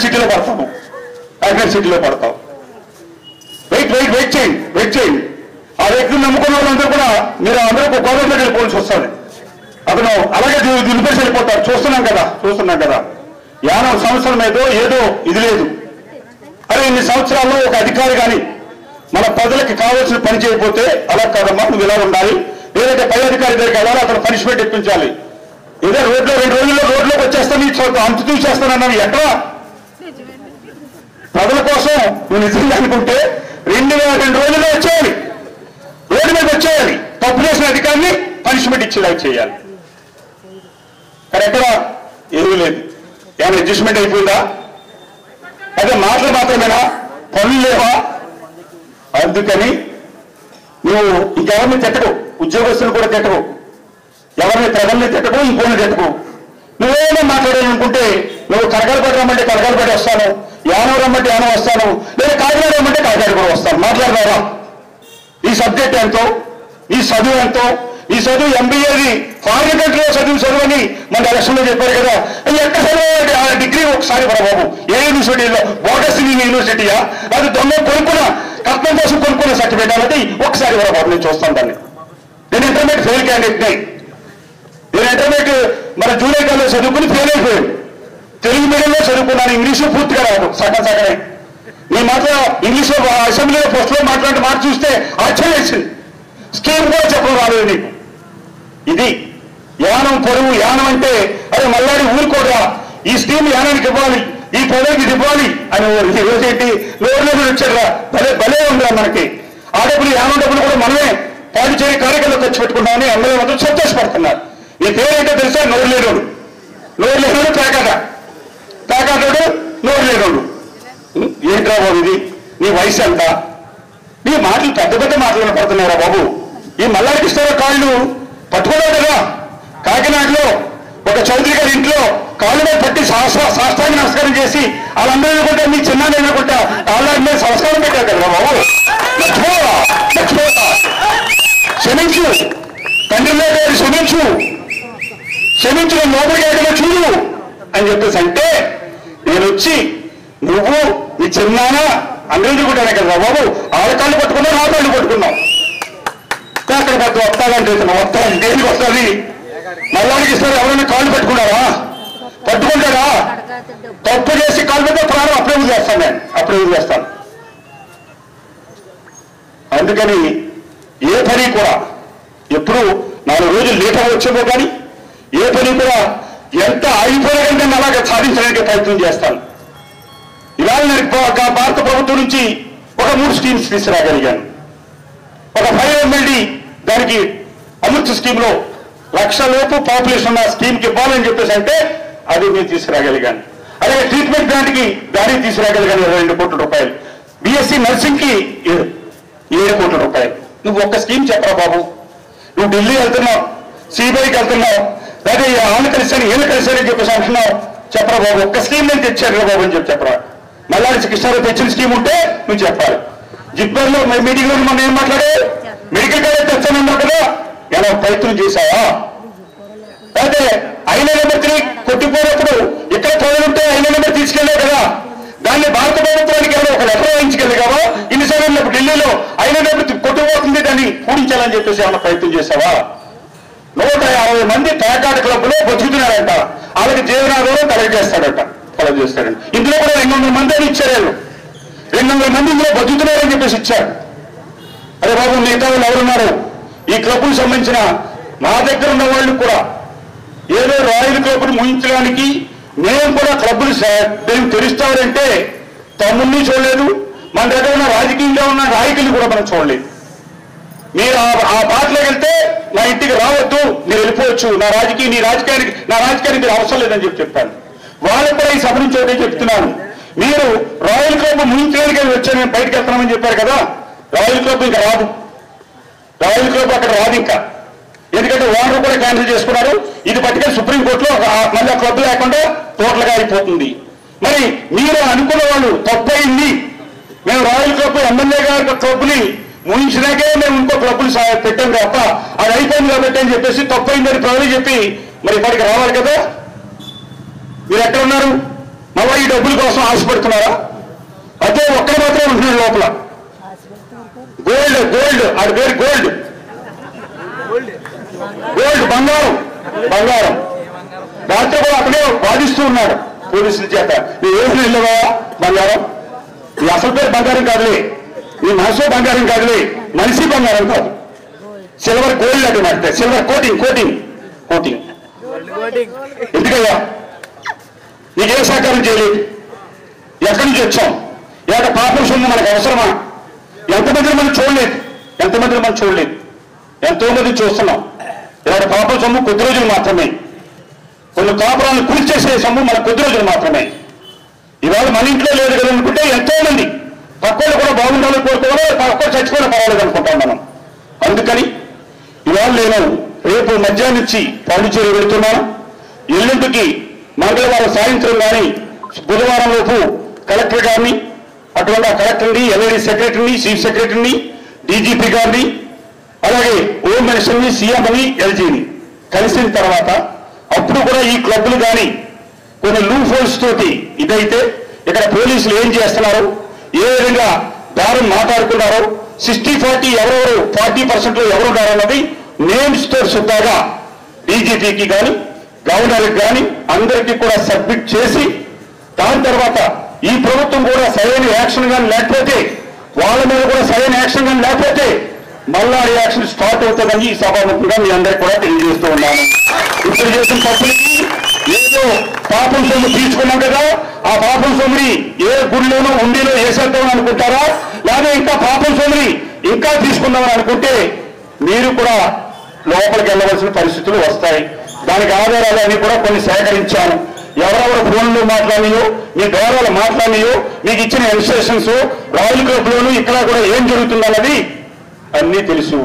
సిటీలో పడతాం వెయిట్ చేయండి ఆ వ్యక్తిని నమ్ముకున్న వాళ్ళందరూ కూడా మీరు అందరూ గవర్నమెంట్ వెళ్ళిపోవాల్సి వస్తుంది అతను అలాగే దులిపేసి వెళ్ళిపోతారు చూస్తున్నాం కదా 50 సంవత్సరాల మీద ఏదో ఇది లేదు అరే ఇన్ని సంవత్సరాల్లో ఒక అధికారి కానీ మన ప్రజలకు కావాల్సిన పని చేయకపోతే అలా కాదమ్మా నువ్వు ఇలా ఉండాలి లేదంటే పై అధికారి దగ్గరికి వెళ్ళాలి అతను పనిష్మెంట్ ఇప్పించాలి ఏదో రోడ్లో 2 రోజుల్లో రోడ్లోకి వచ్చేస్తాను అంతు చూసేస్తానన్నాను ఎక్కడ ప్రజల కోసం నువ్వు నిజంగా అనుకుంటే 2 రోజుల్లో వచ్చేయాలి రోడ్డు మీద వచ్చేయాలి తప్పు చేసిన అధికారిని పనిష్మెంట్ ఇచ్చేలా చేయాలి కానీ ఎక్కడ ఏమీ లేదు ఏమైనా అడ్జస్ట్మెంట్ అయిపోయిందా అదే మాటలు మాత్రమేనా పనులు లేవా అందుకని నువ్వు ఇంకెవరిని తిట్టకు ఉద్యోగస్తులు కూడా తిట్టకు ఎవరిని ప్రజల్ని తిట్టకు ఇంకోని తిట్టకు నువ్వేమైనా మాట్లాడాలనుకుంటే నువ్వు కరగలపేట రమ్మంటే కరగలపేట వస్తాను యానం రమ్మంటే యానం వస్తాను లేదా కాకినాడ రమ్మంటే కాకినాడ కూడా వస్తాను మాట్లాడదారా ఈ సబ్జెక్ట్ ఎంతో ఈ చదువు ఎంతో ఈ చదువు ఎంబీఏది ఫారిన్ కంట్రీలో చదువు అని మన ఎలక్షన్లో చెప్పారు కదా ఎక్కడ చదువు ఆ డిగ్రీ ఒకసారి బాబు ఏ యూనివర్సిటీలో బోగస్ యూనివర్సిటీయా అది దొంగ కొనుక్కున్న కట్నం కోసం కొనుక్కున్న సర్టిఫికేట్ అనేది ఒకసారి బాబు నేను చూస్తాను దాన్ని నేను ఇంటర్మీడియట్ ఫెయిల్ క్యాండిడేట్ని నేను ఇంటర్మీడియట్ మన జూనియర్ కాలేజ్ చదువుకుని ఫెయిల్ అయిపోయాను తెలుగు మీడియంలో చదువుకున్నాను ఇంగ్లీషు పూర్తిగా రాదు సగమే నీ మాత్రం ఇంగ్లీష్లో అసెంబ్లీలో ఫస్ట్లో మాట్లాడే మాట చూస్తే ఆశ్చర్యం వేసింది స్కీమ్ కూడా చెప్పడం రాలేదు నీకు ఇది యానం పొరుగు యానం అంటే అదే మల్లాడి ఊరుకోడా ఈ స్కీమ్ యానానికి ఇవ్వాలి ఈ ప్రజలకు ఇది ఇవ్వాలి అని ఈ రోజేంటి నోరులో వచ్చారా భలే ఉందిరా మనకి ఆ డబ్బులు యానం డబ్బులు కూడా మనమే చేరి కార్యక్రమంలో ఖర్చు పెట్టుకున్నామని ఎమ్మెల్యే మాత్రం సంతోషపడుతున్నారు. నీ పేరేంటో తెలుసా? నోరు లేనోడు. నోరు లేనోడు తాకాటోడు నోరు లేనోడు. ఏంట్రా బాబు ఇది? నీ వయసు ఎంత? నీ మాటలు పెద్ద పెద్ద మాటలు పడుతున్నారా బాబు? ఈ మల్లాడి కృష్ణారావు కాళ్ళు పట్టుకోలేవు కదా. కాకినాడలో ఒక చౌదరి గారి ఇంట్లో కాళ్ళు మీద పట్టి సాష్టాంగ నమస్కారం చేసి వాళ్ళందరూ అనుకుంటా మీ చిన్న అనుకుంటా కాళ్ళ మీద సంస్కారం పెట్టారు కదా బాబు. మర్చిపోతా క్షమించు, తండ్రి గారు క్షమించు లోపలికి ఎక్కడ చూడు అని చెప్పేసి అంటే నేను వచ్చి నువ్వు నీ చిన్నాన అందరూ కూడా కదా బాబు. వాళ్ళ కాళ్ళు పట్టుకున్నావు, నా కాళ్ళు పట్టుకున్నావు. అక్కడ పెద్ద వస్తాదంటే వస్తాను దేనికి వస్తుంది? మల్లాడికి ఇస్తారు. ఎవరైనా కాళ్ళు పట్టుకుంటారా? తప్పు చేసి కాళ్ళు పెడితే ప్రాణం అప్రూవ్ చేస్తాను. నేను అప్రూవ్ చేస్తాను. అందుకని ఏ పని కూడా ఎప్పుడు 4 రోజులు లేటగా వచ్చేమో కానీ ఏ పని కూడా ఎంత అయిపోయిన అలాగే సాధించడానికి ప్రయత్నం చేస్తాను. ఇవాళ నేను భారత ప్రభుత్వం నుంచి ఒక 3 స్కీమ్స్ తీసుకురాగలిగాను. ఒక 5 MLD దానికి అమృత్ స్కీమ్ లో 1,00,000 లోపు పాపులేషన్ ఉన్న స్కీమ్కి ఇవ్వాలని చెప్పేసి అంటే అది నేను తీసుకురాగలిగాను. అలాగే ట్రీట్మెంట్ దానికి దానికి తీసుకురాగలిగాను 22 కోట్ల రూపాయలు. BSc నర్సింగ్ కి 7 కోట్ల రూపాయలు. నువ్వు ఒక్క స్కీమ్ చెప్పరా బాబు? నువ్వు ఢిల్లీ వెళ్తున్నావు, CBIకి వెళ్తున్నావు, లేదా వాళ్ళు కలిసాను వీళ్ళు కలిసారని చెప్పేసి అంటున్నావు. చెప్పరా బాబు, ఒక్క స్కీమ్ నేను తెచ్చాను బాబు అని చెప్పరా. మల్లాడి కృష్ణారావు తెచ్చిన స్కీమ్ ఉంటే నువ్వు చెప్పాలి. జిప్మర్లో మీటింగ్ లో మనం ఏం మాట్లాడే మెడికల్ కాలేజ్ తెచ్చానన్నా కదా, ఎలా ప్రయత్నం చేశావా? అయితే ఐనా నెంబర్ 3 కొట్టిపోయినప్పుడు ఇక్కడ ప్రజలుంటే ఐనా నెంబర్ తీసుకెళ్లే కదా, దాన్ని భారత ప్రభుత్వానికి ఎవరో ఒక లెటర్ రాయించగలిగావా? ఇన్నిసార్లు ఢిల్లీలో ఐనా నెంబర్ కొట్టుకుపోతుంది, దాన్ని కూడించాలని చెప్పేసి ఏమైనా ప్రయత్నం చేశావా? 150 మంది పేకాట క్లబ్ లో బతుకుతున్నారంట. వాళ్ళకి జీవనాధారం కలెక్ట్ చేస్తాడంట. ఇందులో కూడా 200 మంది అని ఇచ్చారు. 200 మంది ఇందులో బతుకుతున్నారని చెప్పేసి ఇచ్చారు. అరే బాబు, మిగతా వాళ్ళు ఎవరున్నారు? ఈ క్లబ్కు సంబంధించిన నా దగ్గర ఉన్న వాళ్ళు కూడా ఏదో రాయల్ క్లబ్ను ముగించడానికి మేము కూడా క్లబ్లు మేము తెలుస్తామంటే తమ్ముడిని చూడలేదు, మన దగ్గర ఉన్న రాజకీయంగా ఉన్న నాయకుల్ని కూడా మనం చూడలేదు. మీరు ఆ బాటలోకి వెళ్తే నా ఇంటికి రావద్దు, మీరు వెళ్ళిపోవచ్చు, నా రాజకీయానికి మీరు అవసరం లేదని చెప్పాను. వాళ్ళకు కూడా ఈ సభ నుంచి ఒకటే చెప్తున్నాను, మీరు రాయల్ క్లబ్ ముగించడానికి వచ్చారు, మేము బయటకు వెళ్తున్నామని చెప్పారు కదా, రాయల్ క్లబ్ ఇంకా రాదు. రాయల్ క్లబ్ అక్కడ రాదు ఇంకా. ఎందుకంటే ఓనర్ కూడా క్యాన్సిల్ చేసుకున్నారు. ఇది పట్టుకొని సుప్రీంకోర్టులో మళ్ళీ ఆ క్లబ్ లేకుండా టోటల్గా అయిపోతుంది. మరి మీరు అనుకున్న వాళ్ళు తప్పయింది, మేము రాయల్ క్లబ్ ఎమ్మెల్యే గారి క్లబ్ని ముగించినాకే మేము ఇంకో క్లబ్లు పెట్టాం తప్ప అది అయిపోయింది కాబట్టి అని చెప్పేసి తప్పయిందని ప్రజలు చెప్పి మరి ఇప్పటికి రావాలి కదా. మీరు ఎక్కడ ఉన్నారు? మళ్ళీ ఈ డబ్బుల కోసం ఆశపడుతున్నారా? అదే ఒక్కరు మాత్రమే ఉంటున్నాడు లోపల. గోల్డ్ ఆడి పేరు గోల్డ్ బంగారం. దాంతో కూడా అక్కడే వాదిస్తూ ఉన్నాడు పోలీసుల చేత. నువ్వు ఏమి వెళ్ళవా బంగారం? నీ అసలు పేరు బంగారం కాదులే, నీ మనసు బంగారం కాదులే, మనిషి బంగారం కాదు. సిల్వర్ గోల్డ్ అంటే మాట్లాడే సిల్వర్ కోటింగ్ ఎందుకయ్యా? నీకేం సహకారం చేయలేదు. ఎక్కడి నుంచి వచ్చాం? ఏట పాపం సొమ్ము మనకు అవసరమా? ఎంతమందిని మనం చూడలేదు, ఎంతో మంది చూస్తున్నాం. ఇలాంటి పాపం సొమ్ము కొద్ది రోజులు మాత్రమే. కొన్ని కాపురాలను కూల్చేసే సొమ్ము మన కొద్ది రోజులు మాత్రమే. ఇవాళ మన ఇంట్లో లేదు కదా అనుకుంటే ఎంతో మంది పక్కలు కూడా బాగుండాలని కోరుకోవాలి, పక్క చచ్చిపోయిన పర్వాలేదు అనుకుంటాం మనం. అందుకని ఇవాళ నేను రేపు మధ్యాహ్నం నుంచి పాండిచేరి వెళ్తున్నాను. ఎల్లుండికి మంగళవారం సాయంత్రం కానీ బుధవారం లోపు కలెక్టర్ గారిని, అటువంటి ఆ కలెక్టర్ని, ఎల్ఐడి సెక్రటరీని, చీఫ్ సెక్రటరీని, DGP గారిని, అలాగే హోమ్ మినిస్టర్ని, సీఎంని, LGని కలిసిన తర్వాత అప్పుడు కూడా ఈ క్లబ్లు కానీ కొన్ని లూప్ హోల్స్ తోటి ఇదైతే ఇక్కడ పోలీసులు ఏం చేస్తున్నారు, ఏ విధంగా దారులు మాట్లాడుకున్నారో, 60-40 ఎవరెవరు 40% ఎవరున్నారు అన్నది నేమ్స్ తో సుద్దాగా DGPకి కానీ గవర్నర్కి కానీ అందరికీ కూడా సబ్మిట్ చేసి దాని తర్వాత ఈ ప్రభుత్వం కూడా సరైన యాక్షన్ కానీ లేకపోతే, వాళ్ళ మీద కూడా సరైన యాక్షన్ కానీ లేకపోతే మళ్ళా రియాక్షన్ స్టార్ట్ అవుతుందని ఈ సభాముఖంగా మీ అందరికీ కూడా తెలియజేస్తూ ఉన్నాను. ఇప్పుడు చేసిన తప్పులకి ఏదో పాపం సొమ్ము తీసుకున్నాం కదా, ఆ పాపం సొమ్ముని ఏ గుడిలోనో ఉండిలో వేసేద్దామని అనుకుంటారా, లేదా ఇంకా పాపం సొమ్ముని ఇంకా తీసుకుందామని అనుకుంటే మీరు కూడా లోపలికి వెళ్ళవలసిన పరిస్థితులు వస్తాయి. దానికి ఆధారాలు అన్ని కూడా కొన్ని సేకరించాను. ఎవరెవరు ఫోన్లు మాట్లాడినాయో, మీ గౌరవాలు మాట్లాడినాయో, మీకు ఇచ్చిన ఇన్స్ట్రక్షన్స్ రాయల్ క్లబ్లోనూ ఇక్కడ కూడా ఏం జరుగుతుందన్నది అన్నీ తెలుసు.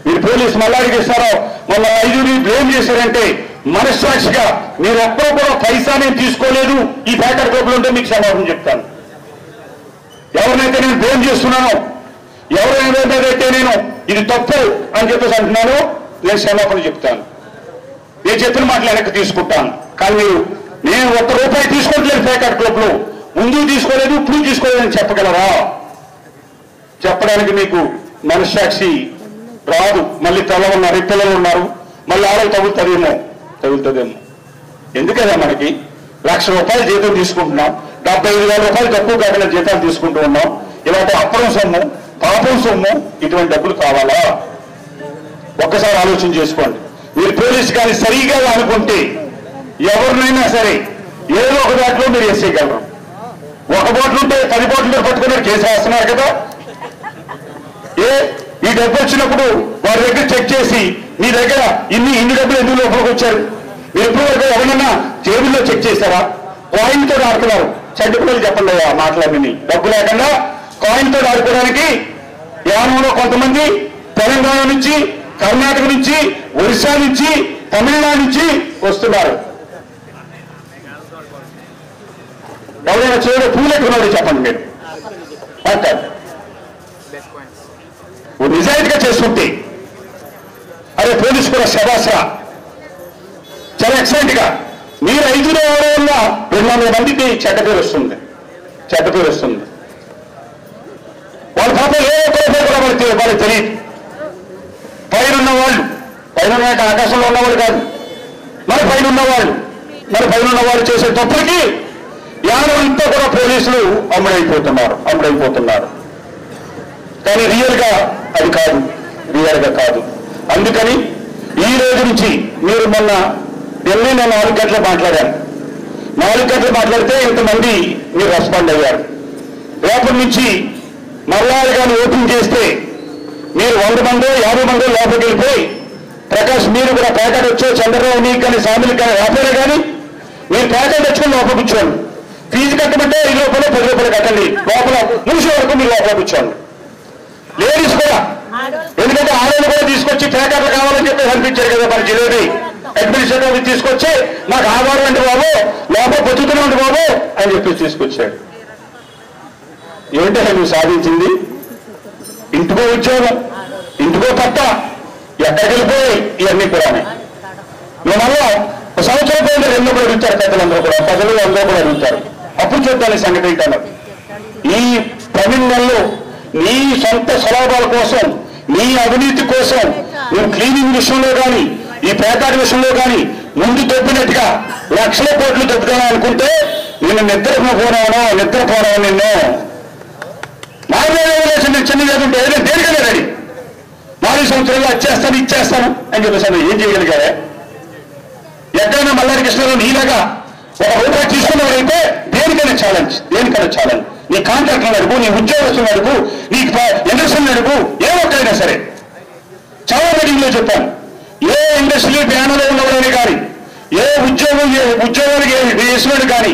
మీరు పోలీసు మల్లాడి కృష్ణారావు మొన్న 5 బ్లేమ్ చేశారంటే మనస్సాక్షిగా మీరు ఒక్కరూ కూడా పైసా నేను తీసుకోలేదు ఈ ప్యాకెట్ క్లబ్లో ఉంటే మీకు సమాధానం చెప్తాను. ఎవరినైతే నేను బ్లేమ్ చేస్తున్నానో, ఎవరైతే నేను ఇది తప్పు అని చెప్పేసి అంటున్నానో నేను క్షమాపణ చెప్తాను. నేను చెప్పిన మాటలు వెనక్కి తీసుకుంటాను. కానీ నేను ₹1 తీసుకోవట్లేదు ప్యాకెట్ క్లబ్లో, ముందు తీసుకోలేదు ఇప్పుడు తీసుకోలేదని చెప్పగలరా? చెప్పడానికి మీకు మనస్సాక్షి రాదు. మళ్ళీ తెల్లవున్నారు, పిల్లలు ఉన్నారు, మళ్ళీ ఆడలు తగులుతుందేమో. ఎందుకదా మనకి ₹1,00,000 జీతం తీసుకుంటున్నాం, ₹75,000 తక్కువ కాకుండా జీతాలు తీసుకుంటూ ఉన్నాం. ఇలాంటి అప్పడం సొమ్ము, పాపం సొమ్ము, ఇటువంటి డబ్బులు కావాలా? ఒక్కసారి ఆలోచన చేసుకోండి. మీరు పోలీసు కానీ సరిగా అనుకుంటే ఎవరినైనా సరే ఏదో ఒక దాంట్లో మీరు వేసేయగలరు. 1 బోట్లు ఉంటే 10 బోట్లు పట్టుకున్నారు, కేసు వేస్తున్నారు కదా. ఈ డబ్బు వచ్చినప్పుడు వారి దగ్గర చెక్ చేసి మీ దగ్గర ఇన్ని డబ్బులు ఎందుకు లోపలికి వచ్చారు? మీరు ఎప్పుడు వరకు ఎవరన్నా జేబుల్లో చెక్ చేశారా? కాయిన్తో ఆడుతున్నారు. చెడ్డ పిల్లలు చెప్పండి మాట్లాడిని. డబ్బు లేకుండా కాయిన్తో ఆడుకోవడానికి యానంలో కొంతమంది తెలంగాణ నుంచి, కర్ణాటక నుంచి, ఒరిస్సా నుంచి, తమిళనాడు నుంచి వస్తున్నారు. ఎవరైనా చేయడం పూలెట్టుకున్నాడు చెప్పండి మీరు. నిజాయితీగా చేస్తుంటే అదే పోలీసు కూడా శబాసరా చాలా ఎక్సలెంట్ గా మీరు 5 వల్ల 200 మందికి చెడ్డ పేరు వస్తుంది. వాళ్ళ పాపం ఏ ఒక్కరిపై కూడా వాళ్ళకి తెలియదు. పైన ఆకాశంలో ఉన్నవాళ్ళు కాదు, మరి పైన ఉన్నవాళ్ళు చేసే తప్పులకి యానంతా కూడా పోలీసులు అమ్ముడైపోతున్నారు. కానీ రియల్గా కాదు. అందుకని ఈ రోజు నుంచి మీరు మొన్న ఢిల్లీ నేను 4 గంటలు మాట్లాడాను. 4 గంటలు మాట్లాడితే ఇంతమంది మీరు రెస్పాండ్ అయ్యారు. రేపటి నుంచి మల్లాడి కానీ ఓపెన్ చేస్తే మీరు 100 మందో 50 మందో లోపలికి వెళ్ళిపోయి ప్రకాష్ మీరు కూడా ప్యాకెట్ వచ్చో చంద్రబాబు నీకు కానీ సామిలు కానీ రాపోయినా కానీ మీరు ప్యాకెట్ తెచ్చుకొని లోపల కూర్చోండి. ఫీజు కట్టమంటే ₹5 ₹10 కట్టండి. లోపల ముగిసే వరకు మీరు లోపల కూర్చోండి. లేడీస్ కూడా, ఎందుకంటే ఆడవాళ్ళు కూడా తీసుకొచ్చి ప్యాకెట్లు కావాలని చెప్పి కనిపించారు కదా మన జిల్లాని అడ్మినిస్ట్రేటివ్ తీసుకొచ్చి నాకు ఆధారం అండి బాబు, లోపల బతుకుతున్నాండి బాబు అని చెప్పి తీసుకొచ్చాడు. ఏమిటంటే నువ్వు సాధించింది? ఇంటికో ఉద్యోగం, ఇంటికో పట్ట, ఎక్కడికి వెళ్ళిపోయి ఇవన్నీ కూడా మళ్ళా 1 సంవత్సరం పోయిన 2 కూడా అడుగుతారు. పెద్దలందరూ కూడా, ప్రజలు అందరూ కూడా అడుగుతారు. అప్పుడు చూద్దాం సంగతి ఏంటన్నారు. ఈ 12 నెలలు నీ సొంత స్వలాభాల కోసం, నీ అవినీతి కోసం నువ్వు క్లీనింగ్ విషయంలో కానీ, ఈ ప్యాకెట్ విషయంలో కానీ ముందు దొబ్బినట్టుగా లక్షల కోట్లు దొబ్బుతాను అనుకుంటే నిన్ను నిద్రపోనవనో నిన్ను నాలుగు చిన్న లేకుంటే ఏదైనా దేనికైనా రెడీ 4 సంవత్సరాలు ఇచ్చేస్తాను అని చెప్పేసి ఏం చేయగలిగారే? ఎక్కడైనా మల్లాడి కృష్ణారావు నీలాగా ₹1 తీసుకున్నవారైతే దేనికైనా ఛాలెంజ్. నీ కాంట్రాక్టర్ అడుగు, నీ ఉద్యోగస్తులు అడుగు, నీ ఇండస్ట్రీని అడుగు, ఏ ఒక్కరైనా సరే. చాలా మీటింగ్లో చెప్పాను. ఏ ఇండస్ట్రీ యానంలో ఉన్నవాడని కానీ, ఏ ఉద్యోగానికి వేసినాడు కానీ,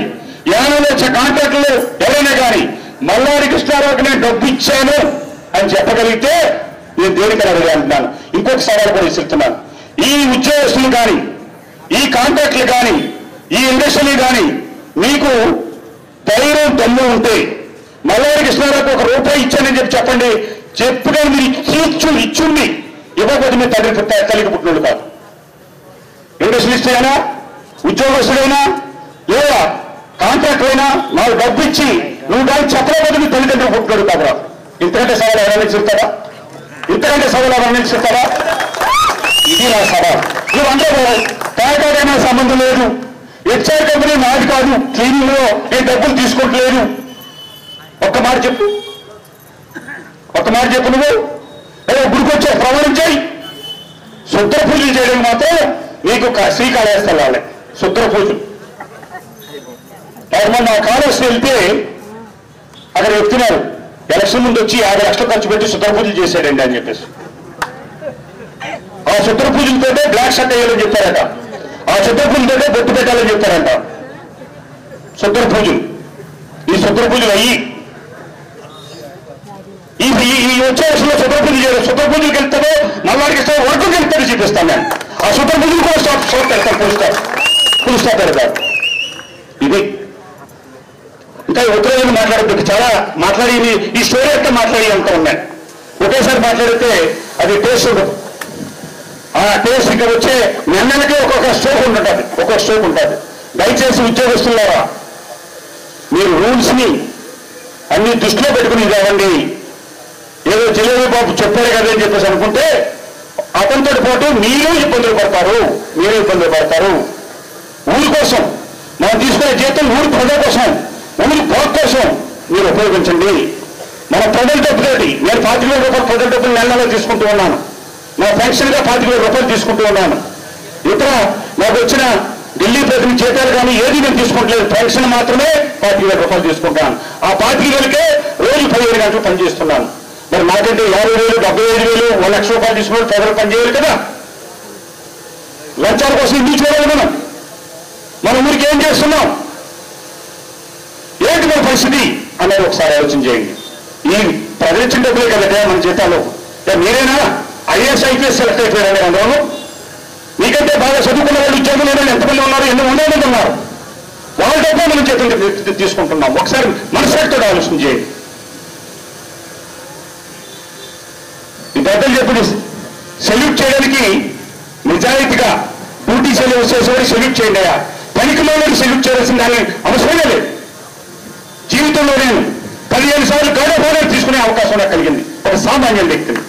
యానంలో వచ్చే కాంట్రాక్టర్లు ఎవరైనా కానీ మల్లాడి కృష్ణారావుకి నేను డబ్బు ఇచ్చాను అని చెప్పగలిగితే నేను దేనికైనా అడిగి అంటున్నాను. ఇంకొక సవాలు కూడా ఇస్తున్నాను. ఈ ఉద్యోగస్తులు కానీ, ఈ కాంట్రాక్టులు కానీ, ఈ ఇండస్ట్రీలు కానీ మీకు ధైర్యం దమ్ము ఉంటే మల్లాడి కృష్ణారావుకి ₹1 ఇచ్చానని చెప్పండి. చెప్పుగా మీరు ఇచ్చుండి ఇవ్వకపోతే మీరు తల్లికి పుట్టినోళ్ళు కాదు. ఇండస్ట్రియలిస్ట్ అయినా, ఉద్యోగస్తుడైనా, లేదా కాంట్రాక్టర్ అయినా నాకు డబ్బు ఇచ్చి నువ్వు కానీ చెప్పలేకపోతే మీ తల్లిదండ్రులు పుట్టినోడు కాదురా. ఇంతకంటే సవాలు ఎవరైనా చెప్తారా? ఇది నా సవాల్. నువ్వు అంటే ప్యాకెట్ సంబంధం లేదు, హెచ్ఆర్ కంపెనీ నాది కాదు, క్లీనింగ్ లో నేను డబ్బులు తీసుకోవట్లేదు. ఒక్క మాట చెప్పు నువ్వు. గుడికొచ్చే ప్రమాణం చేయి. శుద్ర పూజలు చేయడం మాత్రం నీకు శ్రీకాళహస్తి వాళ్ళే శుద్ర పూజలు. నా కాలేజ్ వెళ్తే అక్కడ చెప్తున్నారు ఎలక్షన్ ముందు వచ్చి 50 లక్షలు ఖర్చు పెట్టి శుద్ర పూజలు చేశాడండి అని చెప్పేసి. ఆ శుద్ర పూజలతోటే బ్లాక్ షర్ట్ వేయాలని చెప్పారట, ఆ శుద్ర పూజలతోటే బొట్టు పెట్టాలని చెప్పారంట. శుద్ర పూజలు, ఈ శుద్ర పూజలు అయ్యి ఈ వచ్చే వర్షంలో శుద్ర పూజలు చేయరు. శుద్ర పూజలకు వెళ్తాడో నల్లాడికి ఇస్తాడు, వర్గం వెళ్తాడు చూపిస్తాను నేను. ఆ శుద్ర పూజలు కూడా స్టాప్ పెడతాను, ఫుల్ స్టాప్ పెడతారు. ఇది ఇంకా ఉత్తరాలు మాట్లాడద్దు, చాలా మాట్లాడి ఈ స్టోరీ అంతా మాట్లాడి అంతా ఉన్నాయి. ఒకేసారి మాట్లాడితే అది టేస్ట్ ఉండదు. ఆ టేస్ట్ ఇక్కడ వచ్చే నెలలకి ఒక్కొక్క స్ట్రోక్ ఉంటుంది, ఒక్కొక్క స్ట్రోక్ ఉంటుంది. దయచేసి ఉద్యోగస్తులారా, మీరు రూల్స్ ని అన్ని దృష్టిలో పెట్టుకుని కావండి. ఏదో జిలేబీ బాబు చెప్పారు కదా అని చెప్పేసి అనుకుంటే అతనితో పాటు మీరు ఇబ్బందులు పడతారు. ఊరి కోసం మనం తీసుకునే జీతం ఊరి ప్రజల కోసం, ఊరి బాగు కోసం మీరు ఉపయోగించండి. మన ప్రజల డబ్బులేటి, నేను 45,000 రూపాయలు ప్రజల డబ్బులు నెలలో తీసుకుంటూ ఉన్నాను. నా పెన్షన్గా 45,000 రూపాయలు తీసుకుంటూ ఉన్నాను. ఇతర నాకు వచ్చిన ఢిల్లీ ప్రతినిధి జీతాలు కానీ ఏది నేను తీసుకుంటలేదు. పెన్షన్ మాత్రమే 45,000 రూపాయలు తీసుకుంటాను. ఆ 45,000కే రోజు 15 గంటలు పనిచేస్తున్నాను. మరి నాకంటే 50,000, 75,000, 1 లక్ష రూపాయలు తీసుకుని ప్రజలు పనిచేయాలి కదా. లంచాల కోసం ఇల్లు చూడాలి. మన ఊరికి ఏం చేస్తున్నాం, ఏంటి మన పరిస్థితి అనేది ఒకసారి ఆలోచన చేయండి. ఈ ప్రజలిచ్చిన డబ్బులే కదటే మన జీతాలు. మీరేనా ఐఏఎస్ ఐపీఎస్ సెలెక్ట్ అయిపోయారండి అందులో? మీకంటే బాగా చదువుకున్న వాళ్ళు ఉద్యోగులు ఎంతమంది ఉన్నారు, 800 మంది ఉన్నారు. వాళ్ళ డబ్బులు మనం జీతం తీసుకుంటున్నాం. ఒకసారి మనసుతో ఆలోచన చేయండి. ఈ పెద్దలు చెప్పి సెల్యూట్ చేయడానికి నిజాయితీగా డ్యూటీ సెల్యూట్ చేసేవాడికి సెల్యూట్ చేయండి. పనికి మాలోకి సెల్యూట్ చేయాల్సిన దాన్ని అవసరమే లేదు. జీవితంలో నేను 15 సార్లు గౌరవ హోదాలు తీసుకునే అవకాశం నాకు కలిగింది. ఒక సామాన్య వ్యక్తిని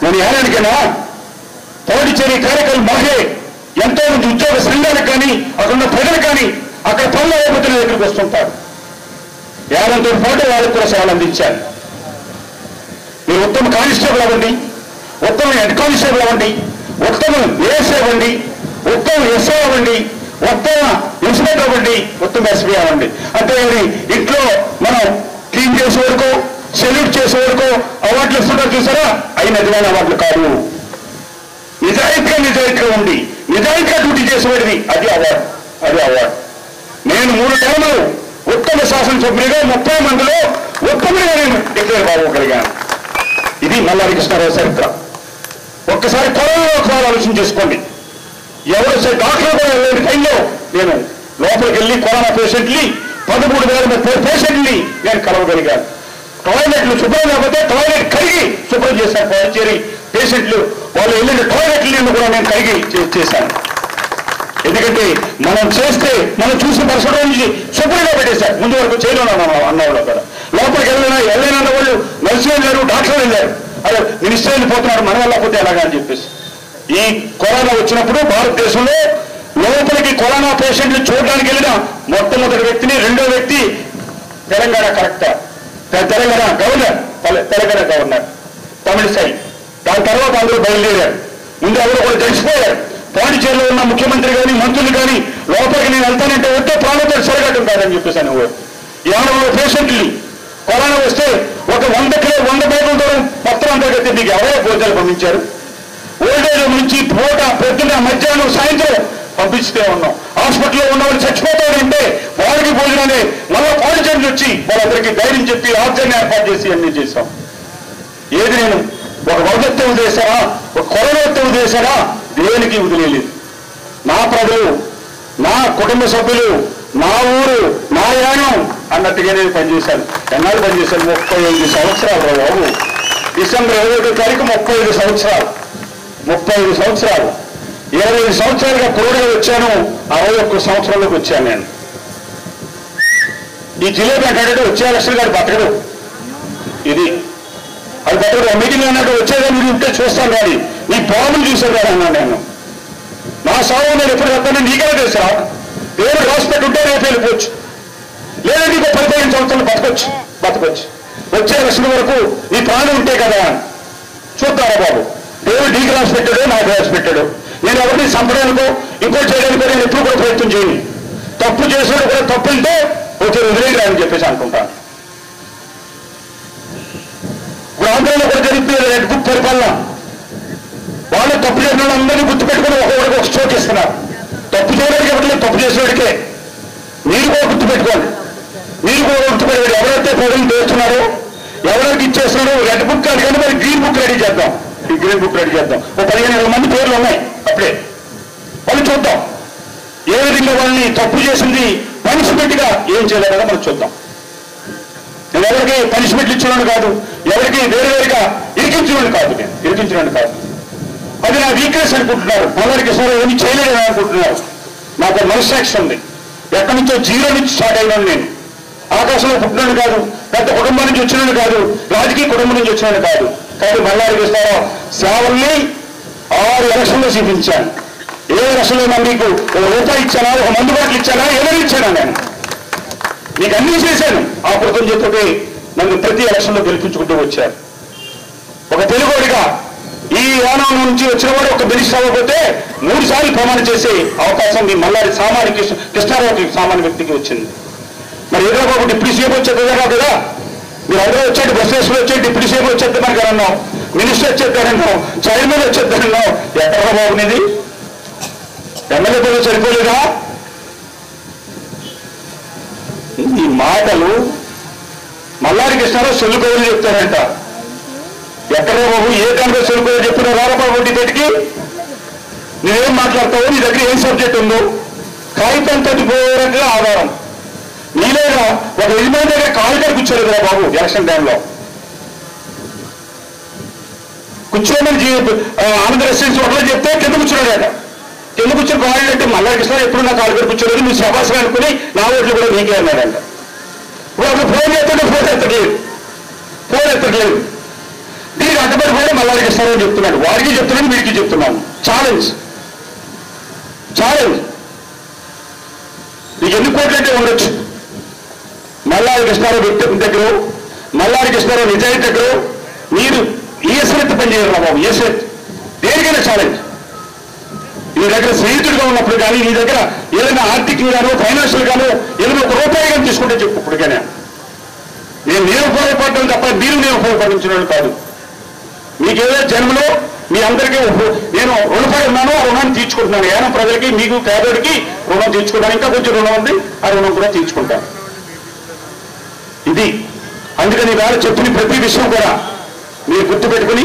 నేను ఏడాదికైనా పాండిచేరి కార్యక్రమం మాహే ఎంతో మంది ఉద్యోగ సంఘాలకు కానీ అక్కడున్న ప్రజలు కానీ అక్కడ పనులు అయిపోతున్న దగ్గరికి వస్తుంటారు. ఏడంతో పాటు వాళ్ళకు కూడా సేవలు అందించాను. మీరు ఉత్తమ కానిస్టేబుల్ అవ్వండి, ఉత్తమ హెడ్ కానిస్టేబుల్ అవ్వండి, ఉత్తమ ఏఎస్ఐ అవ్వండి, ఉత్తమ ఎస్ఐ అవ్వండి, ఉత్తమ ఇన్స్పెక్టర్ అవ్వండి, ఉత్తమ ఎస్పీ అవ్వండి. అంటే ఇంట్లో మనం క్లీన్ చేసే వరకు, సెల్యూట్ చేసే వరకు అవార్డులు ఇస్తున్నారు చూసారా, అవి నిజమైన అవార్డులు కాదు. నిజాయితీగా ఉండి నిజాయితీగా డ్యూటీ చేసేవాడిది అది అవార్డు. నేను 3 టైములు ఉత్తమ శాసనసభ్యుడిగా 30 మందిలో ఉత్తముడిగా నేను డిక్లేర్ కావగలిగాను. ఇది మల్లారి కృష్ణారావు చరిత్ర. ఒక్కసారి కరోనా ఆలోచన చేసుకోండి. ఎవరు డాక్టర్ కూడా వెళ్ళే టైంలో నేను లోపలికి వెళ్ళి కరోనా పేషెంట్ని 13,000 పేషెంట్ని నేను కలవగలిగాను. టాయిలెట్లు శుభ్రం లేకపోతే టాయిలెట్ కడిగి శుభ్రం చేశాను. పాండిచేరి పేషెంట్లు వాళ్ళు వెళ్ళిన టాయిలెట్లను కూడా నేను కడిగి చేశాను. ఎందుకంటే మనం చేస్తే మనం చూసిన పరిసరం నుంచి శుభ్రంగా పెట్టేశారు. ముందు వరకు చేయలేను అన్నవాళ్ళు అక్కడ. లోపలికి వెళ్ళిన వాళ్ళు నర్సు వెళ్ళారు, డాక్టర్ వెళ్ళారు. అదే మినిస్టర్ వెళ్ళిపోతున్నారు, మన వల్ల పోతే ఎలాగా అని చెప్పేసి. ఈ కరోనా వచ్చినప్పుడు భారతదేశంలో లోపలికి కరోనా పేషెంట్లు చూడడానికి వెళ్ళిన మొట్టమొదటి వ్యక్తిని, రెండో వ్యక్తి తెలంగాణ గవర్నర్ తమిళిసై. దాని తర్వాత అందరూ బయలుదేరారు. ముందు ఎవరు కూడా తెలిసిపోయారు. పాండిచేరిలో ఉన్న ముఖ్యమంత్రి కానీ మంత్రులు కానీ లోపలికి నేను వెళ్తానంటే వస్తే ప్రాణంతో సరిగట్టం కాదని చెప్పేసి అనేవారు. 50 పేషెంట్ని కరోనా వస్తే ఒక 100 బైకుల దూరం మొత్తం అంతర్గతి మీకు ఎవరో భోజనాలు పంపించారు. ఓల్డేజ్ నుంచి పూట, పొద్దున్న, మధ్యాహ్నం, సాయంత్రం పంపిస్తే ఉన్నాం. హాస్పిటల్లో ఉన్నవాళ్ళు చచ్చిపోతాడంటే వాళ్ళకి భోజనాలే మళ్ళా పాండిచేరి వచ్చి వాళ్ళందరికీ ధైర్యం చెప్పి ఆక్సిజన్ ఏర్పాటు చేసి అన్ని చేశాం. ఏది నేను ఒక వరదత్వం వదిలేశారా, ఒక కరోనాత్వం వదిలేశారా, దేనికి వదిలేదు. నా ప్రజలు, నా కుటుంబ సభ్యులు, నా ఊరు, నా యానం అన్నట్టుగా నేను పనిచేశాను. ఎన్నాళ్ళు పనిచేశాను? 35 సంవత్సరాలు రా బాబు. డిసెంబర్ 21వ తారీఖు 35 సంవత్సరాలు. 25 సంవత్సరాలుగా కోడిగా వచ్చాను. 61 సంవత్సరంలోకి వచ్చాను నేను. ఈ జిలేబీ అంటే వచ్చే లక్షలు గారు బతకడు. ఇది అది బతకడు. మీటింగ్ అన్నట్టు వచ్చేదాన్ని మీరు ఉంటే చూస్తాను కానీ నీ బాబులు చూసాను కానీ అన్నాను నేను. నా సాగు నేను ఎప్పుడు చెప్తాను, నీకే తెలుసా? దేవుడు రాసిపెట్టి ఉంటే రేపు వెళ్ళిపోవచ్చు, లేదంటే ఇంకో 15 సంవత్సరాలు బతకొచ్చు. వచ్చే లక్షల వరకు నీ ప్రాణం ఉంటే కదా చూస్తారా బాబు. దేవుడు నీకు రాసి పెట్టాడు, నాకు రాసి పెట్టాడు. నేను ఎవరిని చంపడానికో ఇంకోటి చేయడానికో నేను ఎప్పుడు కూడా ప్రయత్నం చేయను. తప్పు చేసాడు కూడా తప్పు ఉంటే ఓకే వదిలేరా అని చెప్పేసి అనుకుంటాను. ఇప్పుడు ఆంధ్రలో కూడా రెడ్ బుక్ పరిపాలన. వాళ్ళు తప్పు చేసిన వాళ్ళందరినీ గుర్తుపెట్టుకుని ఒక్కొక్కడికి ఒక చోటు ఇస్తున్నారు. తప్పు చేయడానికి ఎవరిలేదు, తప్పు చేసేవాడికే. మీరు కూడా గుర్తుపెట్టుకోండి, మీరు కూడా గుర్తుపెట్టుకోండి. ఎవరైతే ప్రజలు దోస్తున్నారో, ఎవరికి ఇచ్చేస్తున్నారో రెడ్ బుక్ కాదు కానీ మరి గ్రీన్ బుక్ రెడీ చేద్దాం. ఈ గ్రీన్ బుక్ రెడీ చేద్దాం. ఓ 15,000 మంది పేర్లు ఉన్నాయి అప్పుడే. వాళ్ళు చూద్దాం ఏ విధంగా వాళ్ళని తప్పు చేసింది పనిష్మెంట్ గా ఏం చేయలేదో మనం చూద్దాం. నేను ఎవరికి పనిష్మెంట్లు ఇచ్చినోడు కాదు, ఎవరికి వేరువేరుగా ఇరికించినోడు కాదు, నేను ఇరికించినోడు కాదు. అది నా వీక్నెస్ అనుకుంటున్నారు. మొదటికి సరే ఏమి చేయలేదని అనుకుంటున్నారు. నాకు మనస్సాక్షి ఉంది. ఎక్కడి నుంచో జీరో నుంచి స్టార్ట్ అయినాను నేను. ఆకాశంలో పుట్టినాడు కాదు, పెద్ద కుటుంబం నుంచి వచ్చినాడు కాదు, రాజకీయ కుటుంబం నుంచి వచ్చినాడు కాదు. కానీ మల్లారి కృష్ణారావు సేవల్ని 6 ఎలక్షన్లో చూపించాను. ఏ ఎలక్షన్లో మీకు ₹1 ఇచ్చానా, ఒక మందు బాటలు ఇచ్చానా, ఏదైనా ఇచ్చానా? నేను మీకు అన్నీ చేశాను. ఆ కృతజ్ఞతతో నన్ను ప్రతి ఎలక్షన్లో గెలిపించుకుంటూ వచ్చారు. ఒక తెలుగుడిగా ఈ యానం నుంచి వచ్చిన వాడు ఒక మినిస్టర్ అవ్వకపోతే 3 సార్లు ప్రమాణం చేసే అవకాశం మీ మల్లారి కృష్ణారావుకి సామాన్య వ్యక్తికి వచ్చింది. మరి ఏదో ఒక డిప్యూటీ సీఎం వచ్చేది కదా, మీరు అందరూ వచ్చేది బస్ వేసుకుని వచ్చే డిప్యూటీ సీఎం వచ్చేద్దామని అన్నాం, మినిస్టర్ వచ్చేద్దానన్నాం, చైర్మన్ వచ్చేద్దానన్నాం. ఎక్కడ బాగుంది? ఎమ్మెల్యే పదవి సరిపోలేదా? ఈ మాటలు మల్లారి కృష్ణారావు చెల్లుకోవని చెప్తారంట. ఎక్కడ బాబు ఏ దానిలో చెల్లుకోవని చెప్పిన రారబాబు బయటికి నువ్వేం మాట్లాడతావు? నీ దగ్గర ఏం సబ్జెక్ట్ ఉందో కాగితం తగ్గిపోయేట్టుగా ఆధారం. నీలేగా ఒక యజమాని దగ్గర కాలుగా కూర్చోలేదు రా బాబు ఎలక్షన్ టైంలో. కూర్చోమని ఆంధ్ర రెసిడెన్సీ ఒకటే చెప్తే కింద కూర్చున్నాడు. కింద కూర్చొని కావాలంటే మల్లారి కృష్ణారావు ఎప్పుడు నా కాలు కూర్చోలేదు, మీ శబాసం అనుకుని నా ఓట్లు కూడా నీకే అన్నాడంట. ఇప్పుడు ఫోన్ చేస్తుంటే ఫోన్ ఎత్తట్లేదు. దీనికి అడ్డపడి కూడా మల్లారి కృష్ణారావు చెప్తున్నాడు. వారికి చెప్తున్నాను, వీడికి చెప్తున్నాను. ఛాలెంజ్ నీకు ఎన్ని కోట్లంటే ఉండొచ్చు. మల్లారి కృష్ణారావు వ్యక్తి దగ్గర, మల్లారి కృష్ణారావు నిజాయితీ దగ్గర మీరు ఏసరెత్తి పని చేయరు బాబు. ఏసరెత్తి దేనికైనా ఛాలెంజ్. నీ దగ్గర స్నేహితుడిగా ఉన్నప్పుడు కానీ, నీ దగ్గర ఏదైనా ఆర్థికంగా గాను ఫైనాన్షియల్ గాను ఏదైనా ₹1 కానీ తీసుకుంటే చెప్పు. ఇప్పటికైనా నేను ఉపయోగపడడం తప్ప మీరు నేను ఉపయోగపడించడం కాదు. మీకేదో జన్మలో మీ అందరికీ నేను రుణపడి ఉన్నాను, ఆ రుణాన్ని తీర్చుకుంటున్నాను. యానం ప్రజలకి, మీకు పేదోడికి రుణం తీర్చుకుంటాను. ఇంకా కొంచెం రుణం ఉంది, ఆ రుణం కూడా తీర్చుకుంటాను. ఇది అందుకని వేళ చెప్పిన ప్రతి విషయం కూడా మీరు గుర్తుపెట్టుకుని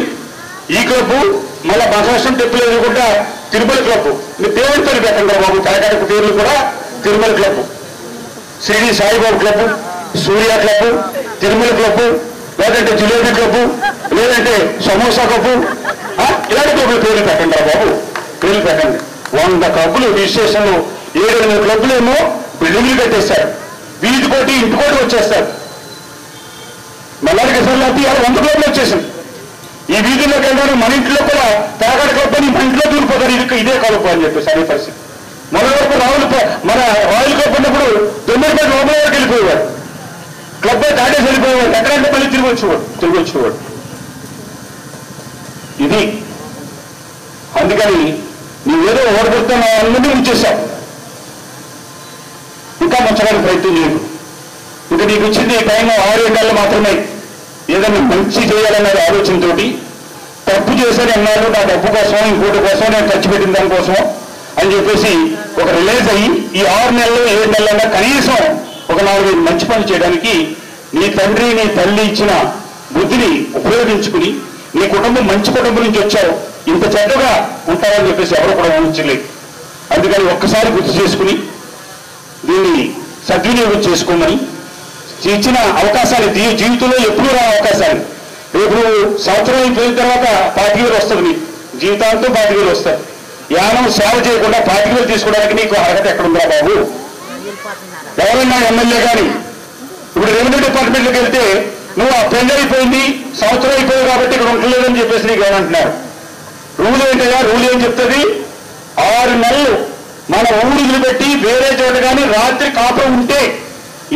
ఈ క్లబ్ మళ్ళా మహారాష్ట్రం టెంపుల్ ఎదుర్కొంటా తిరుమల క్లబ్, మీరు దేవుడి పేరు పెట్టండి బాబు. తెలంగాణ పేర్లు కూడా తిరుమల క్లబ్, శ్రీని సాయిబాబు క్లబ్, సూర్య క్లబ్, తిరుమల క్లబ్, లేదంటే జిలేబీ క్లబ్, లేదంటే సమోసా క్లబ్, ఇలాంటి క్లబ్లు పేర్లు పెట్టండి బాబు. పేర్లు పెట్టండి. 100 క్లబ్లు రిజిస్ట్రేషన్లు, 7-8 క్లబ్లు ఏమో బిల్డింగ్లు కట్టేస్తారు. వీధికోటి ఇంటికోటి వచ్చేస్తారు. మల్లారి కృష్ణారావు 100 క్లబ్లు వచ్చేసింది. ఈ వీధుల్లోకి వెళ్ళాను. మన ఇంట్లో కూడా తెలంగాణ క్లబ్ అని మన ఇంట్లో దూరిపోతారు. ఇదే కలుపు అని చెప్పేసి అదే పరిస్థితి. మన వరకు మన రాయల్ క్లబ్ ఉన్నప్పుడు 9 లోపల వరకు వెళ్ళిపోయేవాడు. క్లబ్ దాటేసి వెళ్ళిపోయేవాడు. ఎక్కడంటే మళ్ళీ తిరిగి వచ్చేవాడు. ఇది అందుకని నీవేదో ఓడగొడుతున్న వాళ్ళని ఉంచేశావు. ఇంకా ముంచడానికి ప్రయత్నం చేయదు. ఇంకా నీకు ఇచ్చింది టైం 6 ఏళ్ళు మాత్రమే. ఏదైనా మంచి చేయాలనే ఆలోచనతో తప్పు చేశాను అన్నాడు. నా డబ్బు కోసం, ఇంకోటి కోసం, నేను ఖర్చు పెట్టిన దానికోసం అని చెప్పేసి ఒక రిలైజ్ అయ్యి ఈ 6 నెలలు 7 నెలలన్నా కనీసం ఒక 4-5 మంచి పనులు చేయడానికి నీ తండ్రి నీ తల్లి ఇచ్చిన బుద్ధిని ఉపయోగించుకుని నీ కుటుంబం మంచి కుటుంబం నుంచి వచ్చావు, ఇంత చెడ్డగా ఉంటారని చెప్పేసి ఎవరు కూడా ఊహించలేదు. అందుకని ఒక్కసారి గుర్తు చేసుకుని దీన్ని సద్వినియోగం చేసుకోమని ఇచ్చిన అవకాశాలు జీవితంలో ఎప్పుడూ రా అవకాశాలు. రేపు సంవత్సరం అయిపోయిన తర్వాత 25,000 వస్తుంది. నీకు జీవితాంతో 25,000 వస్తుంది. యానం సేవ చేయకుండా 25,000 తీసుకోవడానికి నీకు అర్హత ఎక్కడుందా బాబు? ఎవరన్నా ఎమ్మెల్యే కానీ ఇప్పుడు రెవెన్యూ డిపార్ట్మెంట్లోకి వెళ్తే నువ్వు ఆ పెళ్లి అయిపోయింది, సంవత్సరం అయిపోయింది కాబట్టి ఇక్కడ ఉండలేదని చెప్పేసి నీకు ఏమంటున్నారు. రూల్ ఏంటయ్యా? రూల్ ఏం చెప్తుంది? 6 నెలలు మన ఊరు పెట్టి వేరే చోట కానీ రాత్రి కాపురం ఉంటే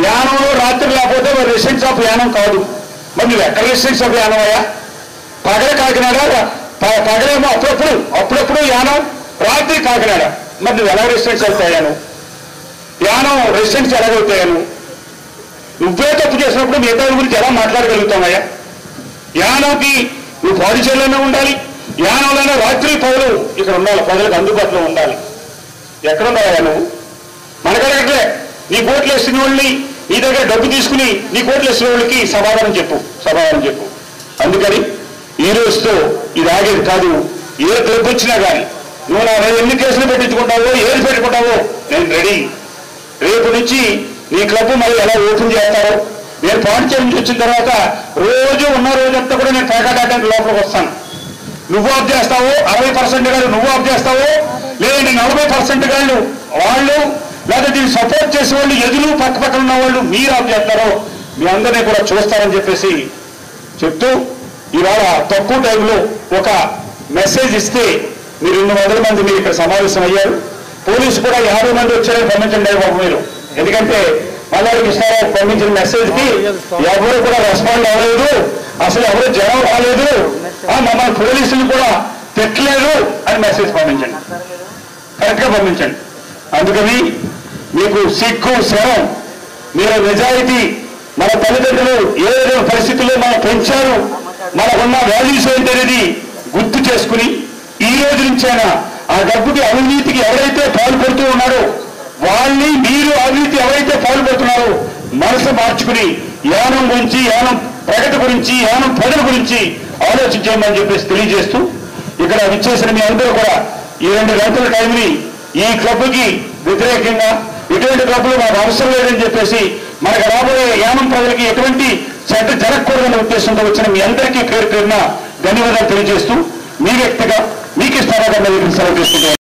యానంలో రాత్రి లేకపోతే మరి రెసిడెన్స్ ఆఫ్ యానం కాదు. మరి నువ్వు ఎక్కడ రెసిడెన్స్ ఆఫ్ యానం అయ్యా? పగల కాకినాడ, పగలేమో అప్పుడప్పుడు యానం, రాత్రి కాకినాడ. మరి నువ్వు ఎలా రెసిడెన్స్ అవుతాయాను? యానం రెసిడెన్స్ ఎలాగవుతాయాను? నువ్వే తప్పు చేసినప్పుడు మిగతా గురించి ఎలా మాట్లాడగలుగుతామయ్యా? యానంకి నువ్వు పాడిచేలోనే ఉండాలి, యానంలోనే రాత్రి పౌలు ఇక్కడ ఉండాలి, ప్రజలకు అందుబాటులో ఉండాలి. ఎక్కడున్నావా నువ్వు? మనకడగట్లే. నీ కోట్లు వేసిన వాళ్ళని, నీ దగ్గర డబ్బు తీసుకుని నీ కోట్లు వేసిన వాళ్ళకి సమాధానం చెప్పు. అందుకని ఈ రోజుతో ఇది ఆగేది కాదు. ఏ క్లబ్ వచ్చినా కానీ నువ్వు నా మీద ఎన్ని కేసులు పెట్టించుకుంటావో, ఏది పెట్టుకుంటావో నేను రెడీ. రేపు నుంచి నీ క్లబ్ మళ్ళీ ఎలా ఓపెన్ చేస్తారో, నేను పాండిచేరి నుంచి వచ్చిన తర్వాత రోజు ఉన్న రోజంతా కూడా నేను పేకాటానికి లోపలికి వస్తాను. నువ్వు ఆఫ్ చేస్తావో, 60% గాళ్ళు నువ్వు ఆఫ్ చేస్తావో, లేదంటే 40% గాళ్ళు వాళ్ళు, లేదా దీన్ని సపోర్ట్ చేసే వాళ్ళు ఎదురు పక్కన ఉన్న వాళ్ళు మీరు ఆఫ్ చేస్తారో మీ అందరినీ కూడా చూస్తారని చెప్పేసి చెప్తూ, ఇవాళ తక్కువ టైంలో ఒక మెసేజ్ ఇస్తే మీరు 200 మంది మీరు ఇక్కడ సమావేశం అయ్యారు. పోలీసు కూడా 50 మంది వచ్చారని పంపించండి బాబు మీరు. ఎందుకంటే మల్లాడి కృష్ణారావు పంపించిన మెసేజ్కి ఎవరు కూడా రెస్పాండ్ అవ్వలేదు, అసలు ఎవరు జనం రాలేదు, మమ్మల్ని పోలీసులు కూడా తిట్టలేదు అని మెసేజ్ పంపించండి, కరెక్ట్గా పంపించండి. అందుకని మీకు సిగ్గు శరం, మీరు నిజాయితీ, మన తల్లిదండ్రులు ఏ పరిస్థితుల్లో మనం పెంచారు, మనకున్న వాల్యూస్ ఏంటనేది గుర్తు చేసుకుని ఈ రోజు నుంచైనా ఆ డబ్బుకి అవినీతికి ఎవరైతే పాల్పడుతూ ఉన్నారో వాళ్ళని, మీరు అవినీతి ఎవరైతే పాల్పడుతున్నారో మనసు మార్చుకుని యానం గురించి, యానం ప్రగతి గురించి, యానం ప్రజల గురించి ఆలోచించేయమని చెప్పేసి తెలియజేస్తూ, ఇక్కడ విచ్చేసిన మీ అందరూ కూడా ఈ 2 గంటల టైంని ఈ క్లబ్కి వ్యతిరేకంగా ఎటువంటి క్లబ్లు మాకు అవసరం లేదని చెప్పేసి మనకు రాబోయే యానం ప్రజలకి ఎటువంటి చెడ్డ జరగకూడదనే ఉద్దేశంతో వచ్చిన మీ అందరికీ పేరు పేరున ధన్యవాదాలు తెలియజేస్తూ, మీ వ్యక్తిగా మీకు ఇస్తారా సెలవు తీసుకుంటారు.